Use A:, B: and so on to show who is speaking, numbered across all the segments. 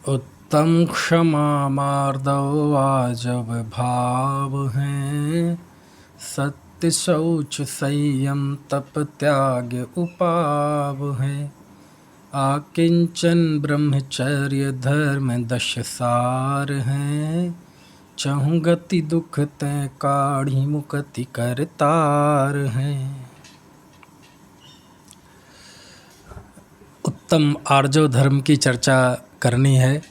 A: उत्तम क्षमा मार्दव आजव भाव हैं। सत्य शौच संयम तप त्याग उपाव है। आकिंचन ब्रह्मचर्य धर्म दश सार हैं। चहु गति दुख तै काढ़ी मुक्ति करतार हैं। उत्तम आर्जव धर्म की चर्चा करनी है।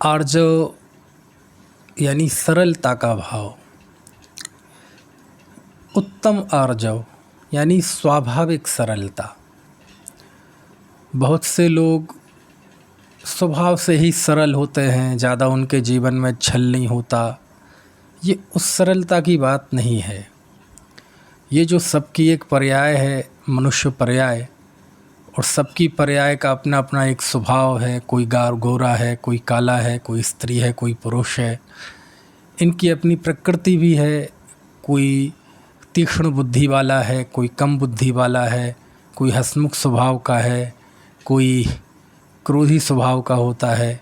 A: आर्जव यानी सरलता का भाव। उत्तम आर्जव यानी स्वाभाविक सरलता। बहुत से लोग स्वभाव से ही सरल होते हैं, ज़्यादा उनके जीवन में छल नहीं होता। ये उस सरलता की बात नहीं है। ये जो सबकी एक पर्याय है, मनुष्य पर्याय, और सबकी पर्याय का अपना अपना एक स्वभाव है। कोई गोरा है, कोई काला है, कोई स्त्री है, कोई पुरुष है। इनकी अपनी प्रकृति भी है। कोई तीक्ष्ण बुद्धि वाला है, कोई कम बुद्धि वाला है, कोई हंसमुख स्वभाव का है, कोई क्रोधी स्वभाव का होता है,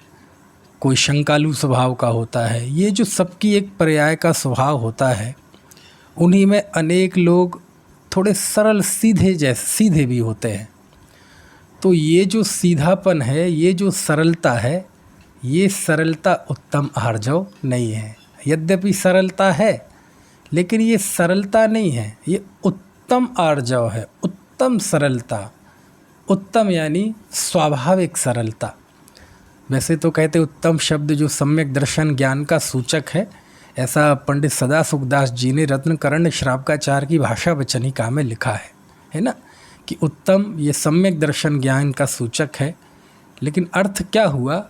A: कोई शंकालु स्वभाव का होता है। ये जो सबकी एक पर्याय का स्वभाव होता है, उन्हीं में अनेक लोग थोड़े सरल सीधे भी होते हैं। तो ये जो सीधापन है, ये जो सरलता है, ये सरलता उत्तम आर्जव नहीं है। यद्यपि सरलता है, लेकिन ये सरलता नहीं है, ये उत्तम आर्जव है, उत्तम सरलता। उत्तम यानी स्वाभाविक सरलता। वैसे तो कहते उत्तम शब्द जो सम्यक दर्शन ज्ञान का सूचक है, ऐसा पंडित सदा सुखदास जी ने रत्नकर्ण श्रावकाचार की भाषा वचनिका में लिखा है ना, कि उत्तम ये सम्यक दर्शन ज्ञान का सूचक है। लेकिन अर्थ क्या हुआ?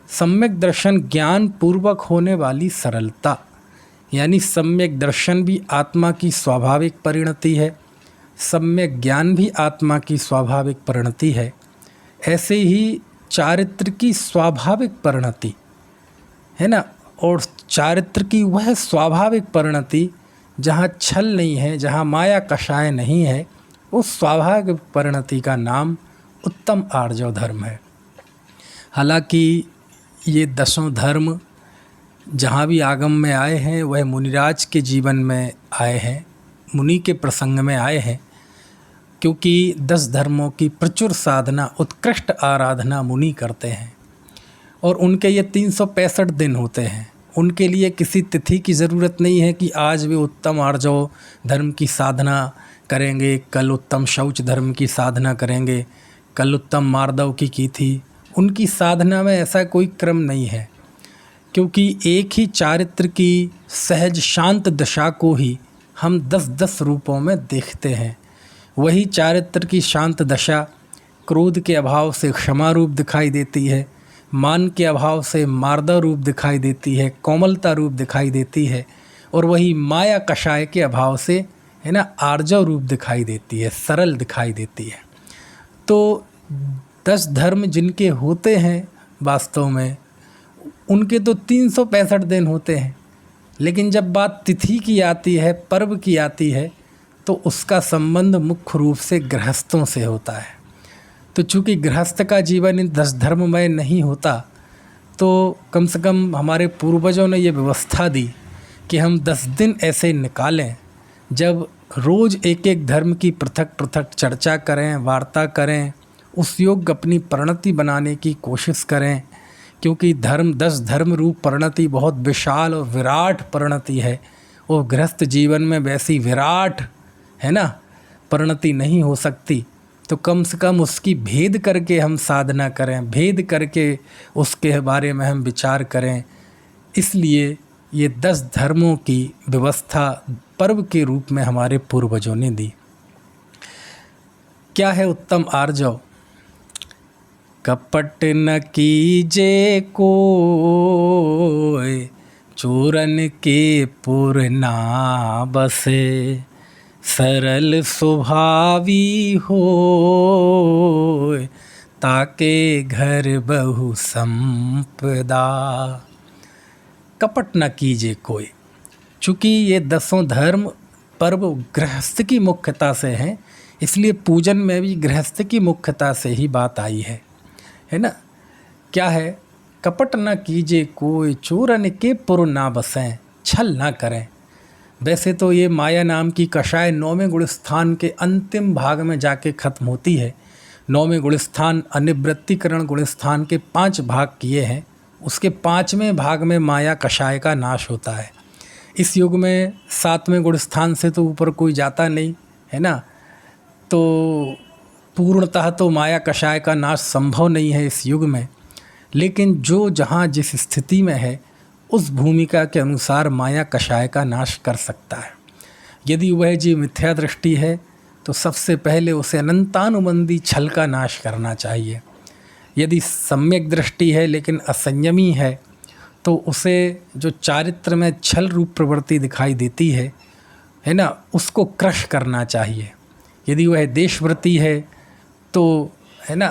A: सम्यक दर्शन ज्ञान पूर्वक होने वाली सरलता, यानी सम्यक दर्शन भी आत्मा की स्वाभाविक परिणति है, सम्यक ज्ञान भी आत्मा की स्वाभाविक परिणति है। ऐसे ही चारित्र की स्वाभाविक परिणति है ना, और चारित्र की वह स्वाभाविक परिणति जहाँ छल नहीं है, जहाँ माया कषाय नहीं है, उस स्वाभाविक परिणति का नाम उत्तम आर्जव धर्म है। हालांकि ये दसों धर्म जहाँ भी आगम में आए हैं, वह मुनिराज के जीवन में आए हैं, मुनि के प्रसंग में आए हैं। क्योंकि 10 धर्मों की प्रचुर साधना, उत्कृष्ट आराधना मुनि करते हैं, और उनके ये 365 दिन होते हैं। उनके लिए किसी तिथि की ज़रूरत नहीं है कि आज वे उत्तम आर्जव धर्म की साधना करेंगे, कल उत्तम शौच धर्म की साधना करेंगे, कल उत्तम मार्दव की थी। उनकी साधना में ऐसा कोई क्रम नहीं है, क्योंकि एक ही चारित्र की सहज शांत दशा को ही हम 10-10 रूपों में देखते हैं। वही चारित्र की शांत दशा क्रोध के अभाव से क्षमा रूप दिखाई देती है, मान के अभाव से मार्दव रूप दिखाई देती है, कोमलता रूप दिखाई देती है, और वही माया कषाय के अभाव से है ना आर्जव रूप दिखाई देती है, सरल दिखाई देती है। तो 10 धर्म जिनके होते हैं वास्तव में, उनके तो 365 दिन होते हैं। लेकिन जब बात तिथि की आती है, पर्व की आती है, तो उसका संबंध मुख्य रूप से गृहस्थों से होता है। तो चूँकि गृहस्थ का जीवन इन 10 धर्ममय नहीं होता, तो कम से कम हमारे पूर्वजों ने ये व्यवस्था दी कि हम 10 दिन ऐसे निकालें जब रोज़ एक एक धर्म की पृथक पृथक चर्चा करें, वार्ता करें, उस योग्य अपनी परिणति बनाने की कोशिश करें। क्योंकि 10 धर्म रूप परिणति बहुत विशाल और विराट परिणति है, और गृहस्थ जीवन में वैसी विराट है ना परिणति नहीं हो सकती। तो कम से कम उसकी भेद करके हम साधना करें, भेद करके उसके बारे में हम विचार करें। इसलिए ये 10 धर्मों की व्यवस्था पर्व के रूप में हमारे पूर्वजों ने दी। क्या है उत्तम आर्जव? कपट न कीजे कोय, चोरन के पुर ना बसे, सरल स्वभावी होय, ताके घर बहु संपदा। कपट न कीजे कोई। चूँकि ये 10 धर्म पर्व गृहस्थ की मुख्यता से हैं, इसलिए पूजन में भी गृहस्थ की मुख्यता से ही बात आई है ना। क्या है, कपट न कीजिए कोई, चोरन के पुर ना बसें, छल ना करें। वैसे तो ये माया नाम की कषाय 9वें गुणस्थान के अंतिम भाग में जाके ख़त्म होती है। 9वें गुणस्थान अनिवृत्तिकरण गुणस्थान के 5 भाग किए हैं, उसके 5वें भाग में माया कषाय का नाश होता है। इस युग में 7वें गुणस्थान से तो ऊपर कोई जाता नहीं है ना, तो पूर्णतः तो माया कषाय का नाश संभव नहीं है इस युग में। लेकिन जो जहाँ जिस स्थिति में है उस भूमिका के अनुसार माया कषाय का नाश कर सकता है। यदि वह जीव मिथ्या दृष्टि है तो सबसे पहले उसे अनंतानुबंधी छल का नाश करना चाहिए। यदि सम्यक दृष्टि है लेकिन असंयमी है तो उसे जो चारित्र में छल रूप प्रवृत्ति दिखाई देती है ना, उसको क्रश करना चाहिए। यदि वह देशव्रती है तो है ना,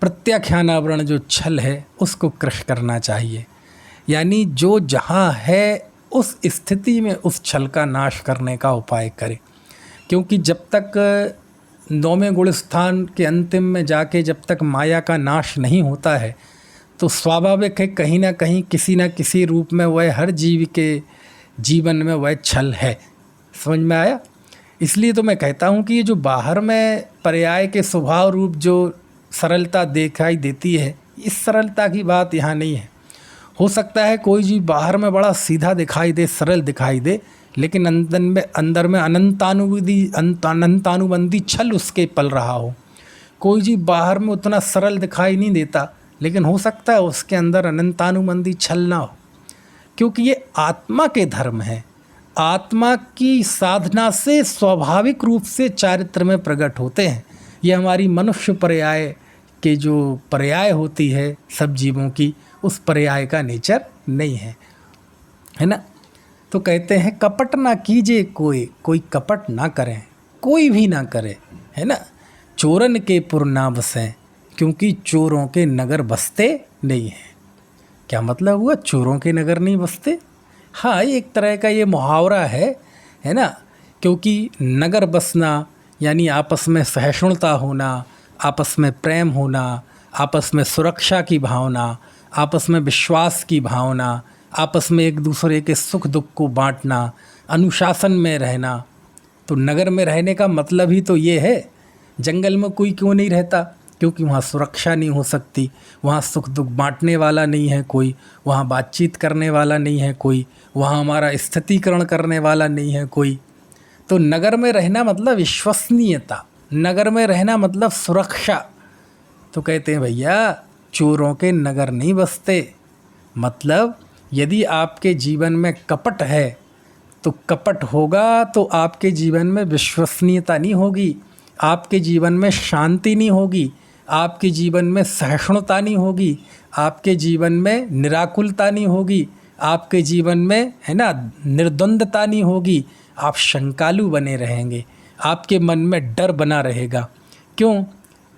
A: प्रत्याख्यानावरण जो छल है उसको क्रश करना चाहिए। यानी जो जहाँ है उस स्थिति में उस छल का नाश करने का उपाय करे। क्योंकि जब तक 9वें गुणस्थान के अंतिम में जाके जब तक माया का नाश नहीं होता है तो स्वाभाविक है कहीं ना कहीं किसी न किसी रूप में वह हर जीव के जीवन में वह छल है। समझ में आया? इसलिए तो मैं कहता हूँ कि ये जो बाहर में पर्याय के स्वभाव रूप जो सरलता दिखाई देती है, इस सरलता की बात यहाँ नहीं है। हो सकता है कोई जीव बाहर में बड़ा सीधा दिखाई दे, सरल दिखाई दे, लेकिन अंदर में अनंतानुबंधी छल उसके पल रहा हो। कोई जीव बाहर में उतना सरल दिखाई नहीं देता, लेकिन हो सकता है उसके अंदर अनंतानुबंधी छल ना हो, क्योंकि ये आत्मा के धर्म है। आत्मा की साधना से स्वाभाविक रूप से चारित्र में प्रकट होते हैं। ये हमारी मनुष्य पर्याय के जो पर्याय होती है सब जीवों की, उस पर्याय का नेचर नहीं है ना। तो कहते हैं कपट ना कीजिए कोई, कोई कपट ना करें, कोई भी ना करे, है ना। चोरन के पुर ना बसें, क्योंकि चोरों के नगर बसते नहीं हैं। क्या मतलब हुआ, चोरों के नगर नहीं बसते? हाँ, एक तरह का ये मुहावरा है ना। क्योंकि नगर बसना यानी आपस में सहिष्णुता होना, आपस में प्रेम होना, आपस में सुरक्षा की भावना, आपस में विश्वास की भावना, आपस में एक दूसरे के सुख दुख को बांटना, अनुशासन में रहना। तो नगर में रहने का मतलब ही तो ये है। जंगल में कोई क्यों नहीं रहता? क्योंकि वहाँ सुरक्षा नहीं हो सकती, वहाँ सुख दुख बांटने वाला नहीं है कोई, वहाँ बातचीत करने वाला नहीं है कोई, वहाँ हमारा स्थितीकरण करने वाला नहीं है कोई। तो नगर में रहना मतलब विश्वसनीयता, नगर में रहना मतलब सुरक्षा। तो कहते हैं भैया चोरों के नगर नहीं बसते। मतलब यदि आपके जीवन में कपट है तो कपट होगा तो आपके जीवन में विश्वसनीयता नहीं होगी, आपके जीवन में शांति नहीं होगी, आपके जीवन में सहिष्णुता नहीं होगी, आपके जीवन में निराकुलता नहीं होगी, आपके जीवन में है ना निर्द्वंदता नहीं होगी। आप शंकालु बने रहेंगे, आपके मन में डर बना रहेगा। क्यों?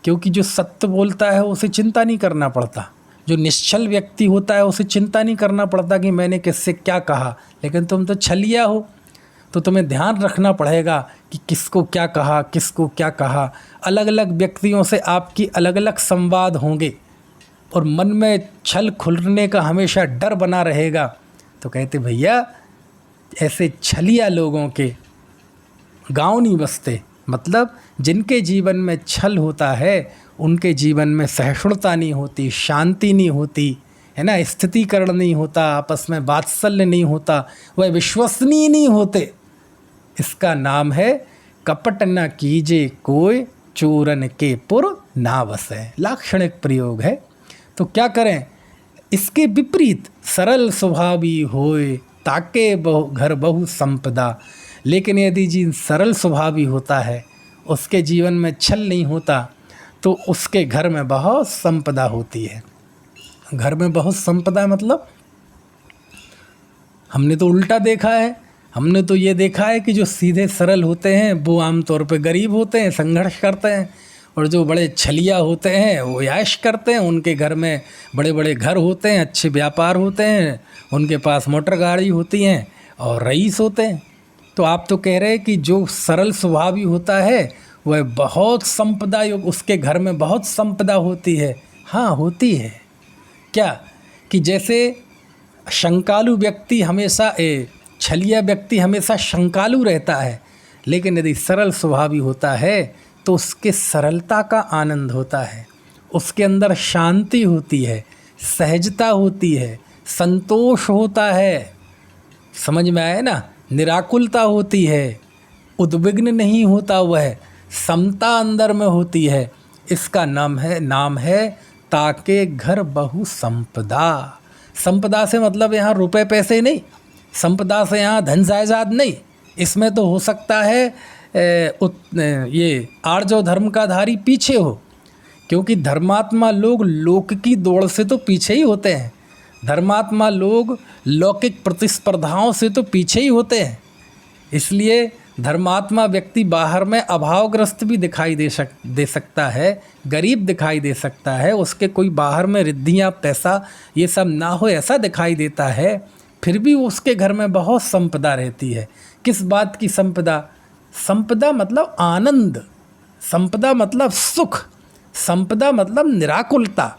A: क्योंकि जो सत्य बोलता है उसे चिंता नहीं करना पड़ता। जो निश्चल व्यक्ति होता है उसे चिंता नहीं करना पड़ता कि मैंने किससे क्या कहा। लेकिन तुम तो छलिया हो, तो तुम्हें ध्यान रखना पड़ेगा कि किसको क्या कहा, किसको क्या कहा। अलग अलग व्यक्तियों से आपकी अलग अलग संवाद होंगे और मन में छल खुलने का हमेशा डर बना रहेगा। तो कहते भैया ऐसे छलिया लोगों के गांव नहीं बसते। मतलब जिनके जीवन में छल होता है उनके जीवन में सहिष्णुता नहीं होती, शांति नहीं होती, है ना, स्थितीकरण नहीं होता, आपस में वात्सल्य नहीं होता, वह विश्वसनीय नहीं होते। इसका नाम है कपट न कीजे कोई, चोरन के पुर ना बसे। लाक्षणिक प्रयोग है। तो क्या करें? इसके विपरीत सरल स्वभावी होए, ताके घर बहु संपदा। लेकिन यदि जी सरल स्वभावी होता है, उसके जीवन में छल नहीं होता, तो उसके घर में बहुत संपदा होती है। घर में बहुत संपदा मतलब हमने तो उल्टा देखा है। हमने तो ये देखा है कि जो सीधे सरल होते हैं वो आमतौर पे गरीब होते हैं, संघर्ष करते हैं, और जो बड़े छलिया होते हैं वो याश करते हैं। उनके घर में बड़े बड़े घर होते हैं, अच्छे व्यापार होते हैं, उनके पास मोटर गाड़ी होती हैं और रईस होते हैं। तो आप तो कह रहे हैं कि जो सरल स्वभावी होता है वह बहुत संपदा युक्त, उसके घर में बहुत संपदा होती है। हाँ, होती है, क्या कि जैसे शंकालु व्यक्ति हमेशा छलिया व्यक्ति हमेशा शंकालु रहता है, लेकिन यदि सरल स्वभावी होता है तो उसके सरलता का आनंद होता है, उसके अंदर शांति होती है, सहजता होती है, संतोष होता है। समझ में आया ना? निराकुलता होती है, उद्विग्न नहीं होता वह, समता अंदर में होती है। इसका नाम है ताके घर बहु संपदा। संपदा से मतलब यहाँ रुपए पैसे नहीं, संपदा से यहाँ धन जायदाद नहीं। इसमें तो हो सकता है ये आर्जव धर्म का धारी पीछे हो, क्योंकि धर्मात्मा लोग लोक की दौड़ से तो पीछे ही होते हैं। धर्मात्मा लोग लौकिक प्रतिस्पर्धाओं से तो पीछे ही होते हैं। इसलिए धर्मात्मा व्यक्ति बाहर में अभावग्रस्त भी दिखाई दे सकता है, गरीब दिखाई दे सकता है, उसके कोई बाहर में रिद्धियाँ पैसा ये सब ना हो ऐसा दिखाई देता है, फिर भी उसके घर में बहुत संपदा रहती है। किस बात की संपदा? संपदा मतलब आनंद, संपदा मतलब सुख, संपदा मतलब निराकुलता,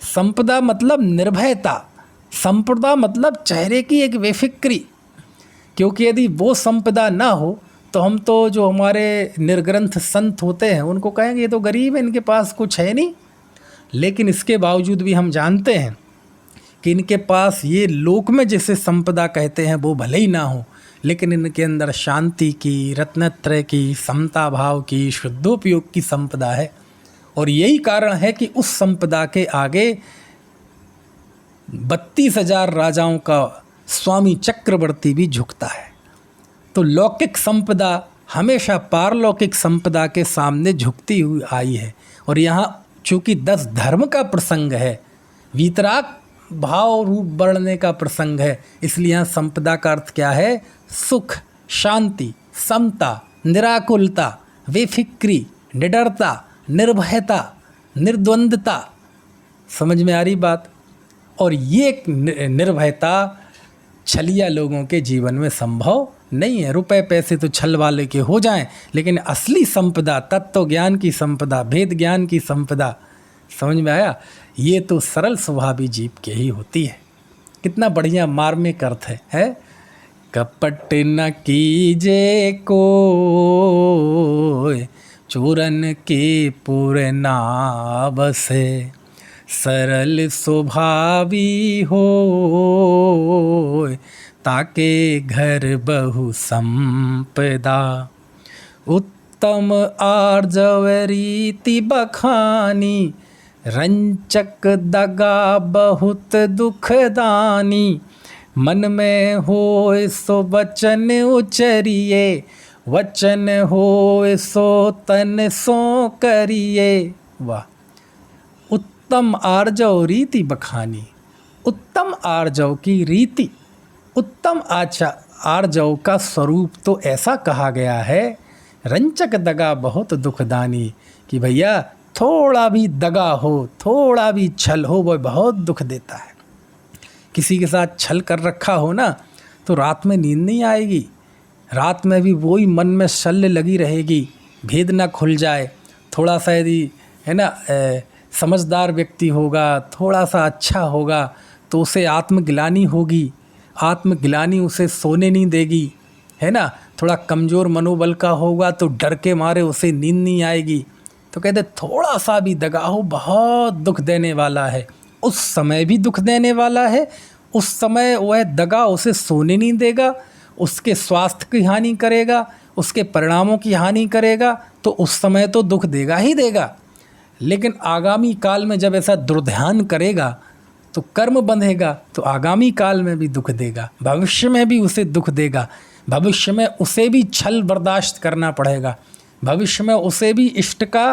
A: संपदा मतलब निर्भयता, संपदा मतलब चेहरे की एक बेफिक्री। क्योंकि यदि वो संपदा ना हो तो हम तो जो हमारे निर्ग्रंथ संत होते हैं उनको कहेंगे ये तो गरीब है, इनके पास कुछ है नहीं। लेकिन इसके बावजूद भी हम जानते हैं कि इनके पास ये लोक में जिसे संपदा कहते हैं वो भले ही ना हो, लेकिन इनके अंदर शांति की, रत्नत्रय की, समता भाव की, शुद्धोपयोग की संपदा है। और यही कारण है कि उस संपदा के आगे 32,000 राजाओं का स्वामी चक्रवर्ती भी झुकता है। तो लौकिक संपदा हमेशा पारलौकिक संपदा के सामने झुकती हुई आई है। और यहाँ चूँकि 10 धर्म का प्रसंग है, वीतराग भाव रूप बढ़ने का प्रसंग है, इसलिए यहाँ संपदा का अर्थ क्या है? सुख, शांति, समता, निराकुलता, बेफिक्री, निडरता, निर्भयता, निर्द्वंद्वता। समझ में आ रही बात? और ये निर्भयता छलिया लोगों के जीवन में संभव नहीं है। रुपए पैसे तो छल वाले के हो जाएं, लेकिन असली संपदा, तत्व ज्ञान की संपदा, भेद ज्ञान की संपदा, समझ में आया? ये तो सरल स्वभावी जीव के ही होती है। कितना बढ़िया मार्मिक अर्थ है? कपट न कीजे कोय, चूरन के पुर ना बसे, सरल स्वभावी हो, ताके घर बहु संपदा। उत्तम आर्जव रीति बखानी, रंचक दगा बहुत दुखदानी। मन में होय सो वचन उचरिए, वचन होय सो तन सो करिए। वाह! उत्तम आर्जव रीति बखानी, उत्तम आर्जव की रीति, उत्तम आर्जव का स्वरूप तो ऐसा कहा गया है, रंचक दगा बहुत दुखदानी, कि भैया थोड़ा भी दगा हो, थोड़ा भी छल हो, वह बहुत दुख देता है। किसी के साथ छल कर रखा हो ना तो रात में नींद नहीं आएगी, रात में भी वही मन में शल्य लगी रहेगी, भेद ना खुल जाए। थोड़ा सा यदि है ना समझदार व्यक्ति होगा, थोड़ा सा अच्छा होगा तो उसे आत्मग्लानि होगी, आत्मग्लानि उसे सोने नहीं देगी, है ना। थोड़ा कमज़ोर मनोबल का होगा तो डर के मारे उसे नींद नहीं आएगी। तो कहते थोड़ा सा भी दगा हो बहुत दुख देने वाला है। उस समय भी दुख देने वाला है, उस समय वह दगा उसे सोने नहीं देगा, उसके स्वास्थ्य की हानि करेगा, उसके परिणामों की हानि करेगा, तो उस समय तो दुख देगा ही देगा। लेकिन आगामी काल में जब ऐसा दुर्ध्यान करेगा तो कर्म बंधेगा, तो आगामी काल में भी दुख देगा, भविष्य में भी उसे दुख देगा, भविष्य में उसे भी छल बर्दाश्त करना पड़ेगा, भविष्य में उसे भी इष्ट का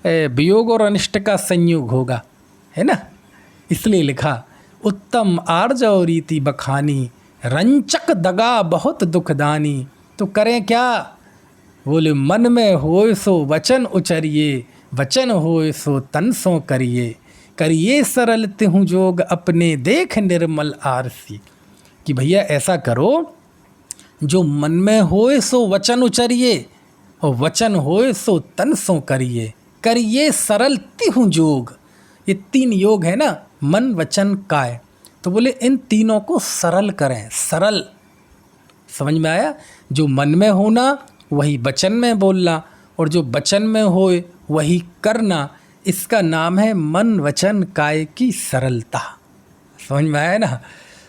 A: वियोग और अनिष्ट का संयोग होगा, है ना। इसलिए लिखा उत्तम आर्जव रीति बखानी, रंचक दगा बहुत दुखदानी। तो करें क्या? बोले मन में होए सो वचन उचरिए, वचन होए सो तन सो करिए, करिए सरल तिहु जोग अपने देख निर्मल आरसी। कि भैया ऐसा करो जो मन में होए सो वचन उचरिए और वचन होए सो तन सो करिए, करिए सरल तिहु जोग। ये 3 योग है ना, मन वचन काय। तो बोले इन तीनों को सरल करें। सरल, समझ में आया? जो मन में होना वही वचन में बोलना, और जो वचन में होए वही करना, इसका नाम है मन वचन काय की सरलता। समझ में आया ना?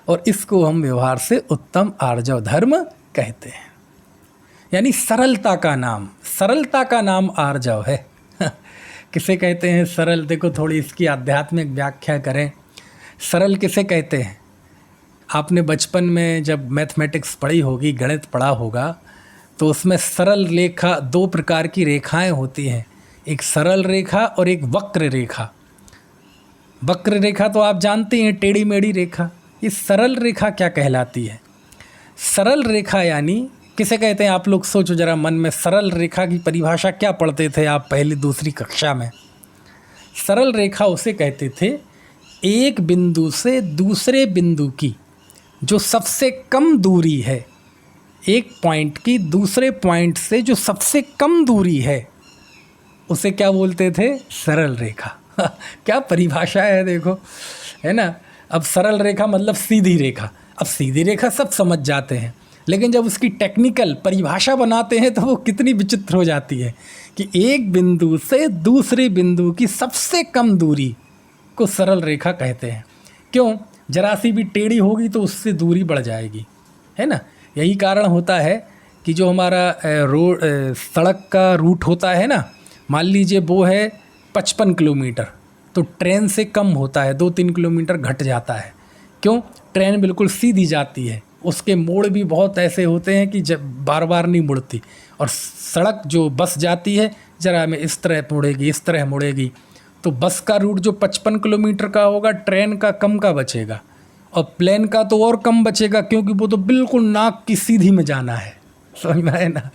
A: और इसको हम व्यवहार से उत्तम आर्जव धर्म कहते हैं। यानी सरलता का नाम, सरलता का नाम आर्जव है। किसे कहते हैं सरल? देखो थोड़ी इसकी आध्यात्मिक व्याख्या करें। सरल किसे कहते हैं? आपने बचपन में जब मैथमेटिक्स पढ़ी होगी, गणित पढ़ा होगा, तो उसमें सरल रेखा, दो प्रकार की रेखाएं होती हैं, एक सरल रेखा और एक वक्र रेखा। वक्र रेखा तो आप जानते हैं, टेढ़ी मेढ़ी रेखा। ये सरल रेखा क्या कहलाती है? सरल रेखा यानी किसे कहते हैं? आप लोग सोचो जरा मन में, सरल रेखा की परिभाषा क्या पढ़ते थे आप पहली दूसरी कक्षा में? सरल रेखा उसे कहते थे एक बिंदु से दूसरे बिंदु की जो सबसे कम दूरी है, एक पॉइंट की दूसरे पॉइंट से जो सबसे कम दूरी है, उसे क्या बोलते थे? सरल रेखा। क्या परिभाषा है देखो, है ना? अब सरल रेखा मतलब सीधी रेखा। अब सीधी रेखा सब समझ जाते हैं, लेकिन जब उसकी टेक्निकल परिभाषा बनाते हैं तो वो कितनी विचित्र हो जाती है कि एक बिंदु से दूसरे बिंदु की सबसे कम दूरी को सरल रेखा कहते हैं। क्यों? जरा सी भी टेढ़ी होगी तो उससे दूरी बढ़ जाएगी, है ना? यही कारण होता है कि जो हमारा रोड सड़क का रूट होता है ना, मान लीजिए वो है 55 किलोमीटर, तो ट्रेन से कम होता है, 2-3 किलोमीटर घट जाता है। क्यों? ट्रेन बिल्कुल सीधी जाती है, उसके मोड़ भी बहुत ऐसे होते हैं कि जब बार बार नहीं मुड़ती। और सड़क जो बस जाती है जरा में इस तरह मुड़ेगी, इस तरह मुड़ेगी, तो बस का रूट जो 55 किलोमीटर का होगा, ट्रेन का कम का बचेगा, और प्लेन का तो और कम बचेगा, क्योंकि वो तो बिल्कुल नाक की सीधी में जाना है। समझ में आए ना?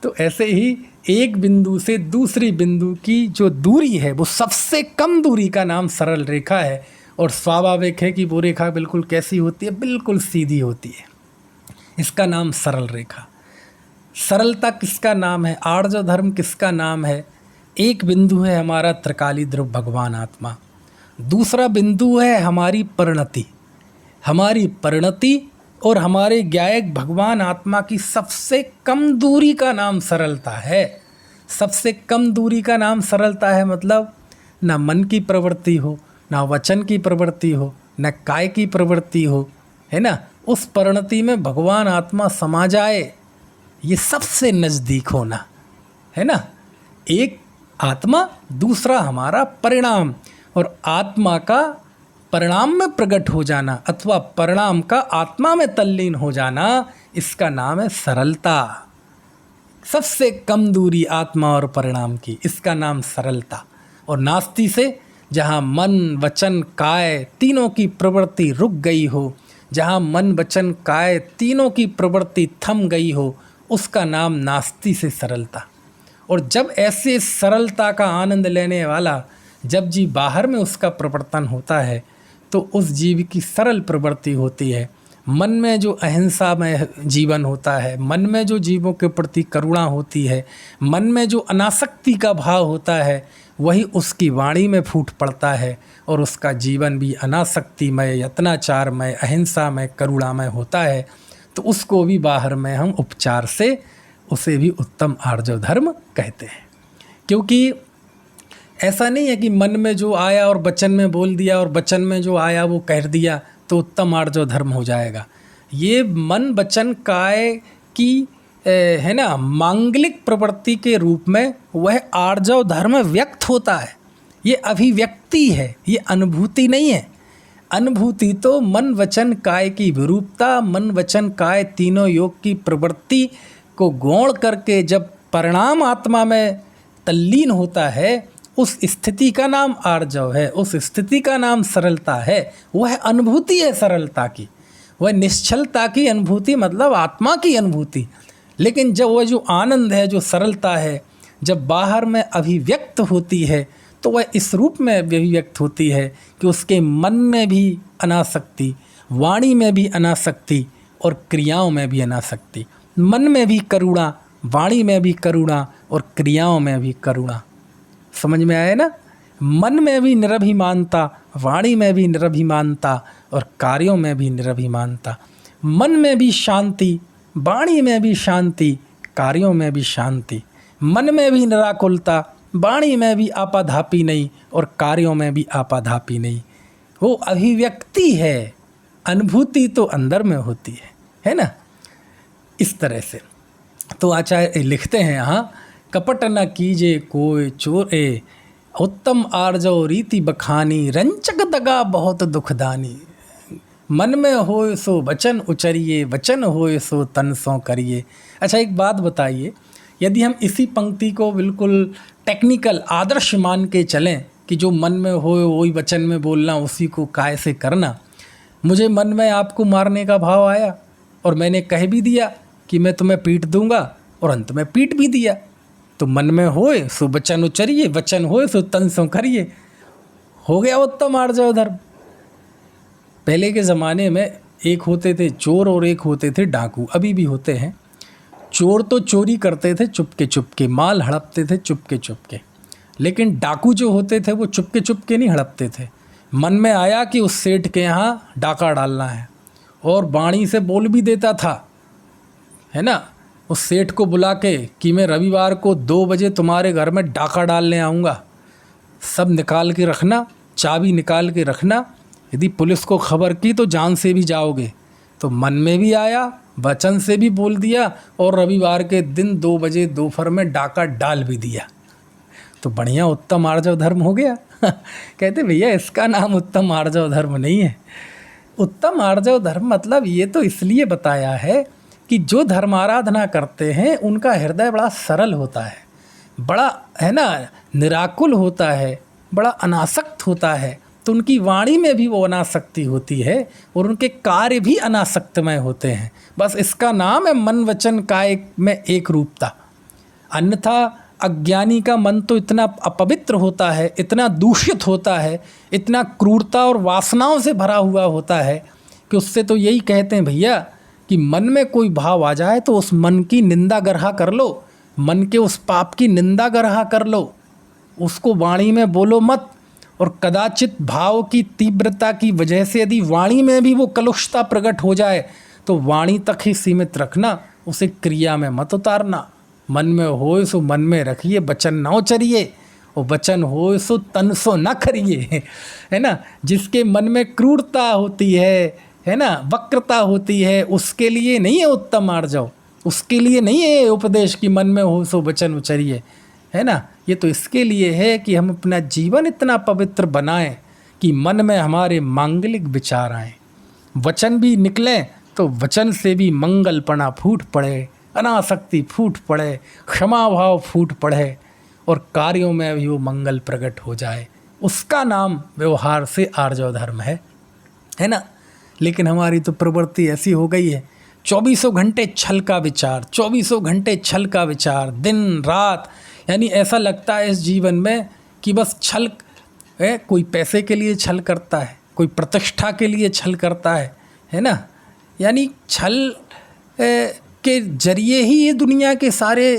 A: तो ऐसे ही एक बिंदु से दूसरी बिंदु की जो दूरी है वो सबसे कम दूरी का नाम सरल रेखा है। और स्वाभाविक है कि वो रेखा बिल्कुल कैसी होती है? बिल्कुल सीधी होती है। इसका नाम सरल रेखा। सरलता किसका नाम है? आर्जव धर्म किसका नाम है? एक बिंदु है हमारा त्रिकाली ध्रुव भगवान आत्मा, दूसरा बिंदु है हमारी परिणति। हमारी परिणति और हमारे ज्ञायक भगवान आत्मा की सबसे कम दूरी का नाम सरलता है। सबसे कम दूरी का नाम सरलता है, मतलब ना मन की प्रवृत्ति हो, ना वचन की प्रवृत्ति हो, न काय की प्रवृत्ति हो, है ना? उस परिणति में भगवान आत्मा समा जाए, ये सबसे नज़दीक होना, है ना? एक आत्मा, दूसरा हमारा परिणाम, और आत्मा का परिणाम में प्रकट हो जाना अथवा परिणाम का आत्मा में तल्लीन हो जाना, इसका नाम है सरलता। सबसे कम दूरी आत्मा और परिणाम की, इसका नाम सरलता। और नास्ति से जहाँ मन वचन काय तीनों की प्रवृत्ति रुक गई हो, जहाँ मन वचन काय तीनों की प्रवृत्ति थम गई हो, उसका नाम नास्ति से सरलता। और जब ऐसे सरलता का आनंद लेने वाला जब जीव बाहर में उसका प्रवर्तन होता है, तो उस जीव की सरल प्रवृत्ति होती है। मन में जो अहिंसा में जीवन होता है, मन में जो जीवों के प्रति करुणा होती है, मन में जो अनासक्ति का भाव होता है, वही उसकी वाणी में फूट पड़ता है, और उसका जीवन भी अनासक्तिमय, यत्नाचारमय, अहिंसामय, करुणामय होता है। तो उसको भी बाहर में हम उपचार से उसे भी उत्तम आर्जव धर्म कहते हैं। क्योंकि ऐसा नहीं है कि मन में जो आया और वचन में बोल दिया और वचन में जो आया वो कह दिया तो उत्तम आर्जव धर्म हो जाएगा। ये मन वचन काय की है ना मांगलिक प्रवृत्ति के रूप में वह आर्जव धर्म व्यक्त होता है। ये अभिव्यक्ति है, ये अनुभूति नहीं है। अनुभूति तो मन वचन काय की विरूपता, मन वचन काय तीनों योग की प्रवृत्ति को गौण करके जब परिणाम आत्मा में तल्लीन होता है, उस स्थिति का नाम आर्जव है, उस स्थिति का नाम सरलता है। वह अनुभूति है सरलता की, वह निश्चलता की अनुभूति, मतलब आत्मा की अनुभूति। लेकिन जब वह जो आनंद है, जो सरलता है, जब बाहर में अभिव्यक्त होती है, तो वह इस रूप में अभिव्यक्त होती है कि उसके मन में भी अनासक्ति, वाणी में भी अनासक्ति और क्रियाओं में भी अनासक्ति। मन में भी करुणा, वाणी में भी करुणा और क्रियाओं में भी करुणा। समझ में आया ना? मन में भी निरभिमानता, वाणी में भी निरभिमानता और कार्यों में भी निरभिमानता। मन में भी शांति, वाणी में भी शांति, कार्यों में भी शांति। मन में भी निराकुलता, वाणी में भी आपाधापी नहीं और कार्यों में भी आपाधापी नहीं। वो अभिव्यक्ति है, अनुभूति तो अंदर में होती है ना। इस तरह से तो आचार्य लिखते हैं यहाँ, कपट न कीजे कोई चोरे, उत्तम आर्जव रीति बखानी, रंचक दगा बहुत दुखदानी। मन में होए सो वचन उचरिए, वचन होए सो तन सो करिए। अच्छा एक बात बताइए, यदि हम इसी पंक्ति को बिल्कुल टेक्निकल आदर्श मान के चलें कि जो मन में होए वही वचन में बोलना, उसी को काय से करना। मुझे मन में आपको मारने का भाव आया और मैंने कह भी दिया कि मैं तुम्हें पीट दूंगा और अंत में पीट भी दिया। तो मन में होए सो वचन उचरिए, वचन होए सो तन सो करिए, हो गया उत्तम आर्जव धर्म। पहले के ज़माने में एक होते थे चोर और एक होते थे डाकू, अभी भी होते हैं। चोर तो चोरी करते थे चुपके चुपके, माल हड़पते थे चुपके चुपके, लेकिन डाकू जो होते थे वो चुपके चुपके नहीं हड़पते थे। मन में आया कि उस सेठ के यहाँ डाका डालना है और वाणी से बोल भी देता था, है ना, उस सेठ को बुला के कि मैं रविवार को 2 बजे तुम्हारे घर में डाका डालने आऊँगा, सब निकाल के रखना, चाबी निकाल के रखना, यदि पुलिस को खबर की तो जान से भी जाओगे। तो मन में भी आया, वचन से भी बोल दिया और रविवार के दिन 2 बजे दोपहर में डाका डाल भी दिया। तो बढ़िया उत्तम आर्जव धर्म हो गया। कहते भैया इसका नाम उत्तम आर्जव धर्म नहीं है। उत्तम आर्जव धर्म मतलब ये तो इसलिए बताया है कि जो धर्माराधना करते हैं उनका हृदय बड़ा सरल होता है, बड़ा है ना निराकुल होता है, बड़ा अनासक्त होता है। तो उनकी वाणी में भी वो अनासक्ति होती है और उनके कार्य भी अनासक्तमय होते हैं। बस इसका नाम है मन वचन काय में एक रूपता। अन्यथा अज्ञानी का मन तो इतना अपवित्र होता है, इतना दूषित होता है, इतना क्रूरता और वासनाओं से भरा हुआ होता है कि उससे तो यही कहते हैं भैया कि मन में कोई भाव आ जाए तो उस मन की निंदा गरहा कर लो, मन के उस पाप की निंदा गरहा कर लो, उसको वाणी में बोलो मत। और कदाचित भाव की तीव्रता की वजह से यदि वाणी में भी वो कलुषता प्रकट हो जाए तो वाणी तक ही सीमित रखना, उसे क्रिया में मत उतारना। मन में होए सो मन में रखिए, वचन न उचरिए, और वचन होए सो तन सो न करिए, है ना। जिसके मन में क्रूरता होती है ना, वक्रता होती है, उसके लिए नहीं है उत्तम आर्जव, उसके लिए नहीं है उपदेश कि मन में हो सो वचन उचरिए, है ना। ये तो इसके लिए है कि हम अपना जीवन इतना पवित्र बनाएं कि मन में हमारे मांगलिक विचार आएँ, वचन भी निकलें तो वचन से भी मंगलपना फूट पड़े, अनासक्ति फूट पड़े, क्षमा भाव फूट पड़े और कार्यों में भी वो मंगल प्रकट हो जाए। उसका नाम व्यवहार से आर्जव धर्म है ना। लेकिन हमारी तो प्रवृत्ति ऐसी हो गई है, 24 घंटे छल का विचार, 24 घंटे छल का विचार, दिन रात। यानी ऐसा लगता है इस जीवन में कि बस छल है, कोई पैसे के लिए छल करता है, कोई प्रतिष्ठा के लिए छल करता है ना। यानी छल के जरिए ही ये दुनिया के सारे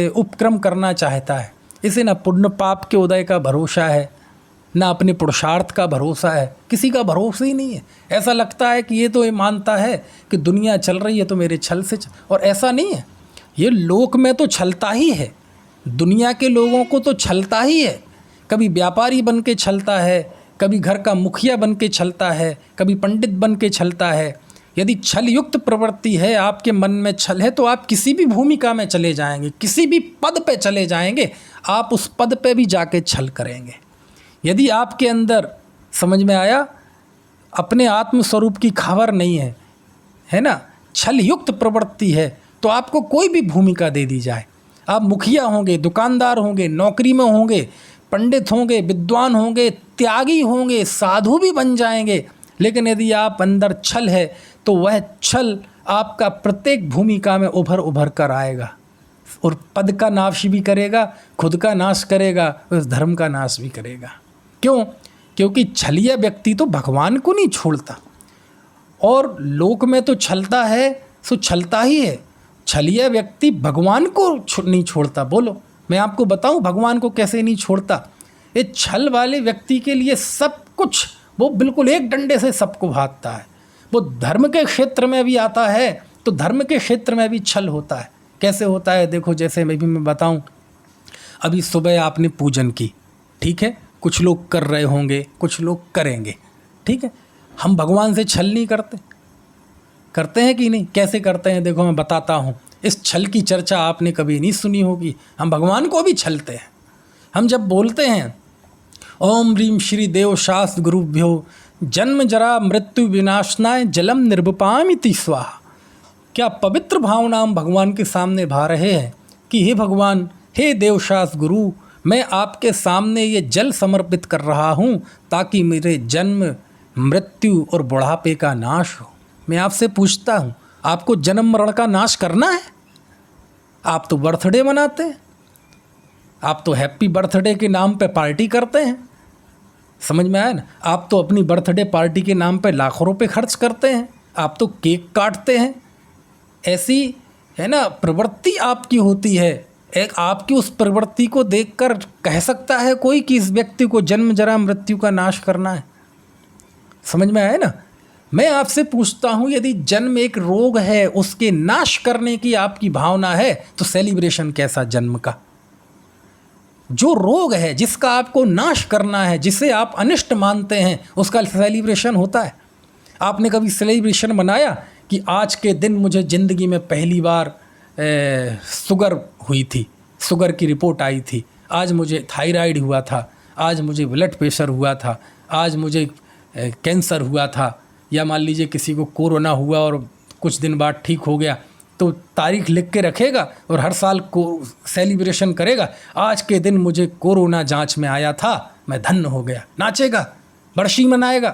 A: उपक्रम करना चाहता है। इसे ना पुण्य पाप के उदय का भरोसा है, ना अपने पुरुषार्थ का भरोसा है, किसी का भरोसा ही नहीं है। ऐसा लगता है कि ये तो ये मानता है कि दुनिया चल रही है तो मेरे छल से और ऐसा नहीं है। ये लोक में तो छलता ही है, दुनिया के लोगों को तो छलता ही है। कभी व्यापारी बन के छलता है, कभी घर का मुखिया बन के छलता है, कभी पंडित बन के छलता है। यदि छल युक्त प्रवृत्ति है, आपके मन में छल है, तो आप किसी भी भूमिका में चले जाएंगे, किसी भी पद पे चले जाएंगे, आप उस पद पे भी जाके छल करेंगे। यदि आपके अंदर, समझ में आया, अपने आत्म स्वरूप की खबर नहीं है ना, छल युक्त प्रवृत्ति है, तो आपको कोई भी भूमिका दे दी जाए, आप मुखिया होंगे, दुकानदार होंगे, नौकरी में होंगे, पंडित होंगे, विद्वान होंगे, त्यागी होंगे, साधु भी बन जाएंगे। लेकिन यदि आप अंदर छल है तो वह छल आपका प्रत्येक भूमिका में उभर कर आएगा और पद का नाश भी करेगा, खुद का नाश करेगा, उस धर्म का नाश भी करेगा। क्यों? क्योंकि छलिया व्यक्ति तो भगवान को नहीं छोड़ता, और लोक में तो छलता है सो छलता ही है। छलिया व्यक्ति भगवान को नहीं छोड़ता। बोलो, मैं आपको बताऊं भगवान को कैसे नहीं छोड़ता। ये छल वाले व्यक्ति के लिए सब कुछ वो बिल्कुल एक डंडे से सबको भागता है। वो धर्म के क्षेत्र में भी आता है तो धर्म के क्षेत्र में भी छल होता है। कैसे होता है देखो, जैसे मैं बताऊं, अभी सुबह आपने पूजन की, ठीक है, कुछ लोग कर रहे होंगे, कुछ लोग करेंगे, ठीक है। हम भगवान से छल नहीं करते, करते हैं कि नहीं? कैसे करते हैं देखो मैं बताता हूँ। इस छल की चर्चा आपने कभी नहीं सुनी होगी। हम भगवान को भी छलते हैं। हम जब बोलते हैं ओम ह्रीं श्री देव शास्त्र गुरुभ्यो जन्म जरा मृत्यु विनाशनाय जलम निर्वपामिति स्वाहा, क्या पवित्र भावना हम भगवान के सामने भा रहे हैं कि हे भगवान, हे देवशास्त्र गुरु, मैं आपके सामने ये जल समर्पित कर रहा हूँ ताकि मेरे जन्म मृत्यु और बुढ़ापे का नाश हो। मैं आपसे पूछता हूँ, आपको जन्म मरण का नाश करना है? आप तो बर्थडे मनाते हैं, आप तो हैप्पी बर्थडे के नाम पे पार्टी करते हैं, समझ में आया ना? आप तो अपनी बर्थडे पार्टी के नाम पे लाखों रुपए खर्च करते हैं, आप तो केक काटते हैं। ऐसी है ना प्रवृत्ति आपकी होती है। एक आपकी उस प्रवृत्ति को देखकर कह सकता है कोई कि इस व्यक्ति को जन्म जरा मृत्यु का नाश करना है? समझ में आया ना? मैं आपसे पूछता हूँ, यदि जन्म एक रोग है, उसके नाश करने की आपकी भावना है, तो सेलिब्रेशन कैसा जन्म का? जो रोग है, जिसका आपको नाश करना है, जिसे आप अनिष्ट मानते हैं, उसका सेलिब्रेशन होता है। आपने कभी सेलिब्रेशन मनाया कि आज के दिन मुझे ज़िंदगी में पहली बार शुगर हुई थी, शुगर की रिपोर्ट आई थी, आज मुझे थायराइड हुआ था, आज मुझे ब्लड प्रेशर हुआ था, आज मुझे कैंसर हुआ था, या मान लीजिए किसी को कोरोना हुआ और कुछ दिन बाद ठीक हो गया, तो तारीख लिख के रखेगा और हर साल को सेलिब्रेशन करेगा, आज के दिन मुझे कोरोना जांच में आया था, मैं धन्य हो गया, नाचेगा, बरसी मनाएगा।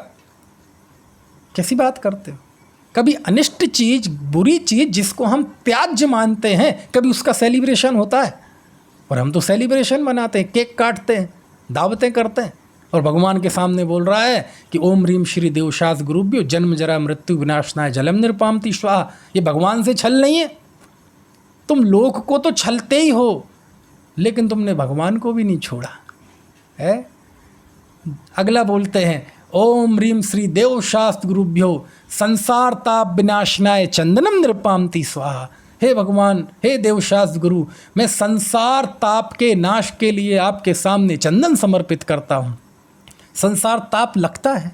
A: कैसी बात करते हो? कभी अनिष्ट चीज़, बुरी चीज़ जिसको हम त्याज्य मानते हैं, कभी उसका सेलिब्रेशन होता है? और हम तो सेलिब्रेशन मनाते हैं, केक काटते हैं, दावतें करते हैं, और भगवान के सामने बोल रहा है कि ओम ह्रीं श्री देवशास्त्र गुरुभ्यो जन्म जरा मृत्यु विनाशनाय जलम निर्वपामिति स्वाहा। ये भगवान से छल नहीं है? तुम लोक को तो छलते ही हो, लेकिन तुमने भगवान को भी नहीं छोड़ा है। अगला बोलते हैं ओम ह्रीं श्री देवशास्त्र गुरुभ्यो संसार ताप विनाशनाय चंदनम निर्वपामिति स्वाहा। हे भगवान, हे देवशास्त्र गुरु, मैं संसार ताप के नाश के लिए आपके सामने चंदन समर्पित करता हूँ। संसार ताप लगता है,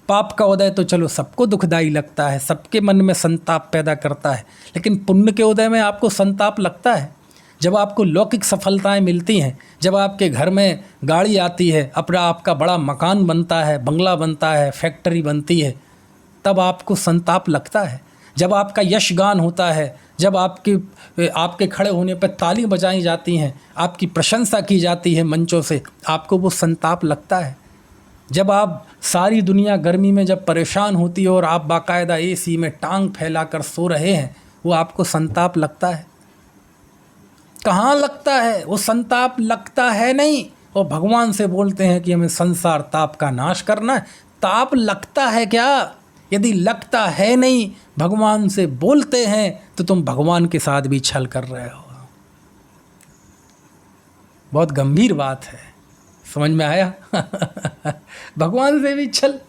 A: पाप का उदय तो चलो सबको दुखदाई लगता है, सबके मन में संताप पैदा करता है, लेकिन पुण्य के उदय में आपको संताप लगता है। जब आपको लौकिक सफलताएं मिलती हैं, जब आपके घर में गाड़ी आती है, अपना आपका बड़ा मकान बनता है, बंगला बनता है, फैक्ट्री बनती है, तब आपको संताप लगता है। जब आपका यशगान होता है, जब आपके खड़े होने पर ताली बजाई जाती हैं, आपकी प्रशंसा की जाती है मंचों से, आपको वो संताप लगता है। जब आप सारी दुनिया गर्मी में जब परेशान होती है और आप बाकायदा एसी में टांग फैलाकर सो रहे हैं, वो आपको संताप लगता है? कहाँ लगता है? वो संताप लगता है नहीं। और भगवान से बोलते हैं कि हमें संसार ताप का नाश करना है। ताप लगता है क्या? यदि लगता है नहीं, भगवान से बोलते हैं, तो तुम भगवान के साथ भी छल कर रहे हो। बहुत गंभीर बात है, समझ में आया? भगवान से भी छल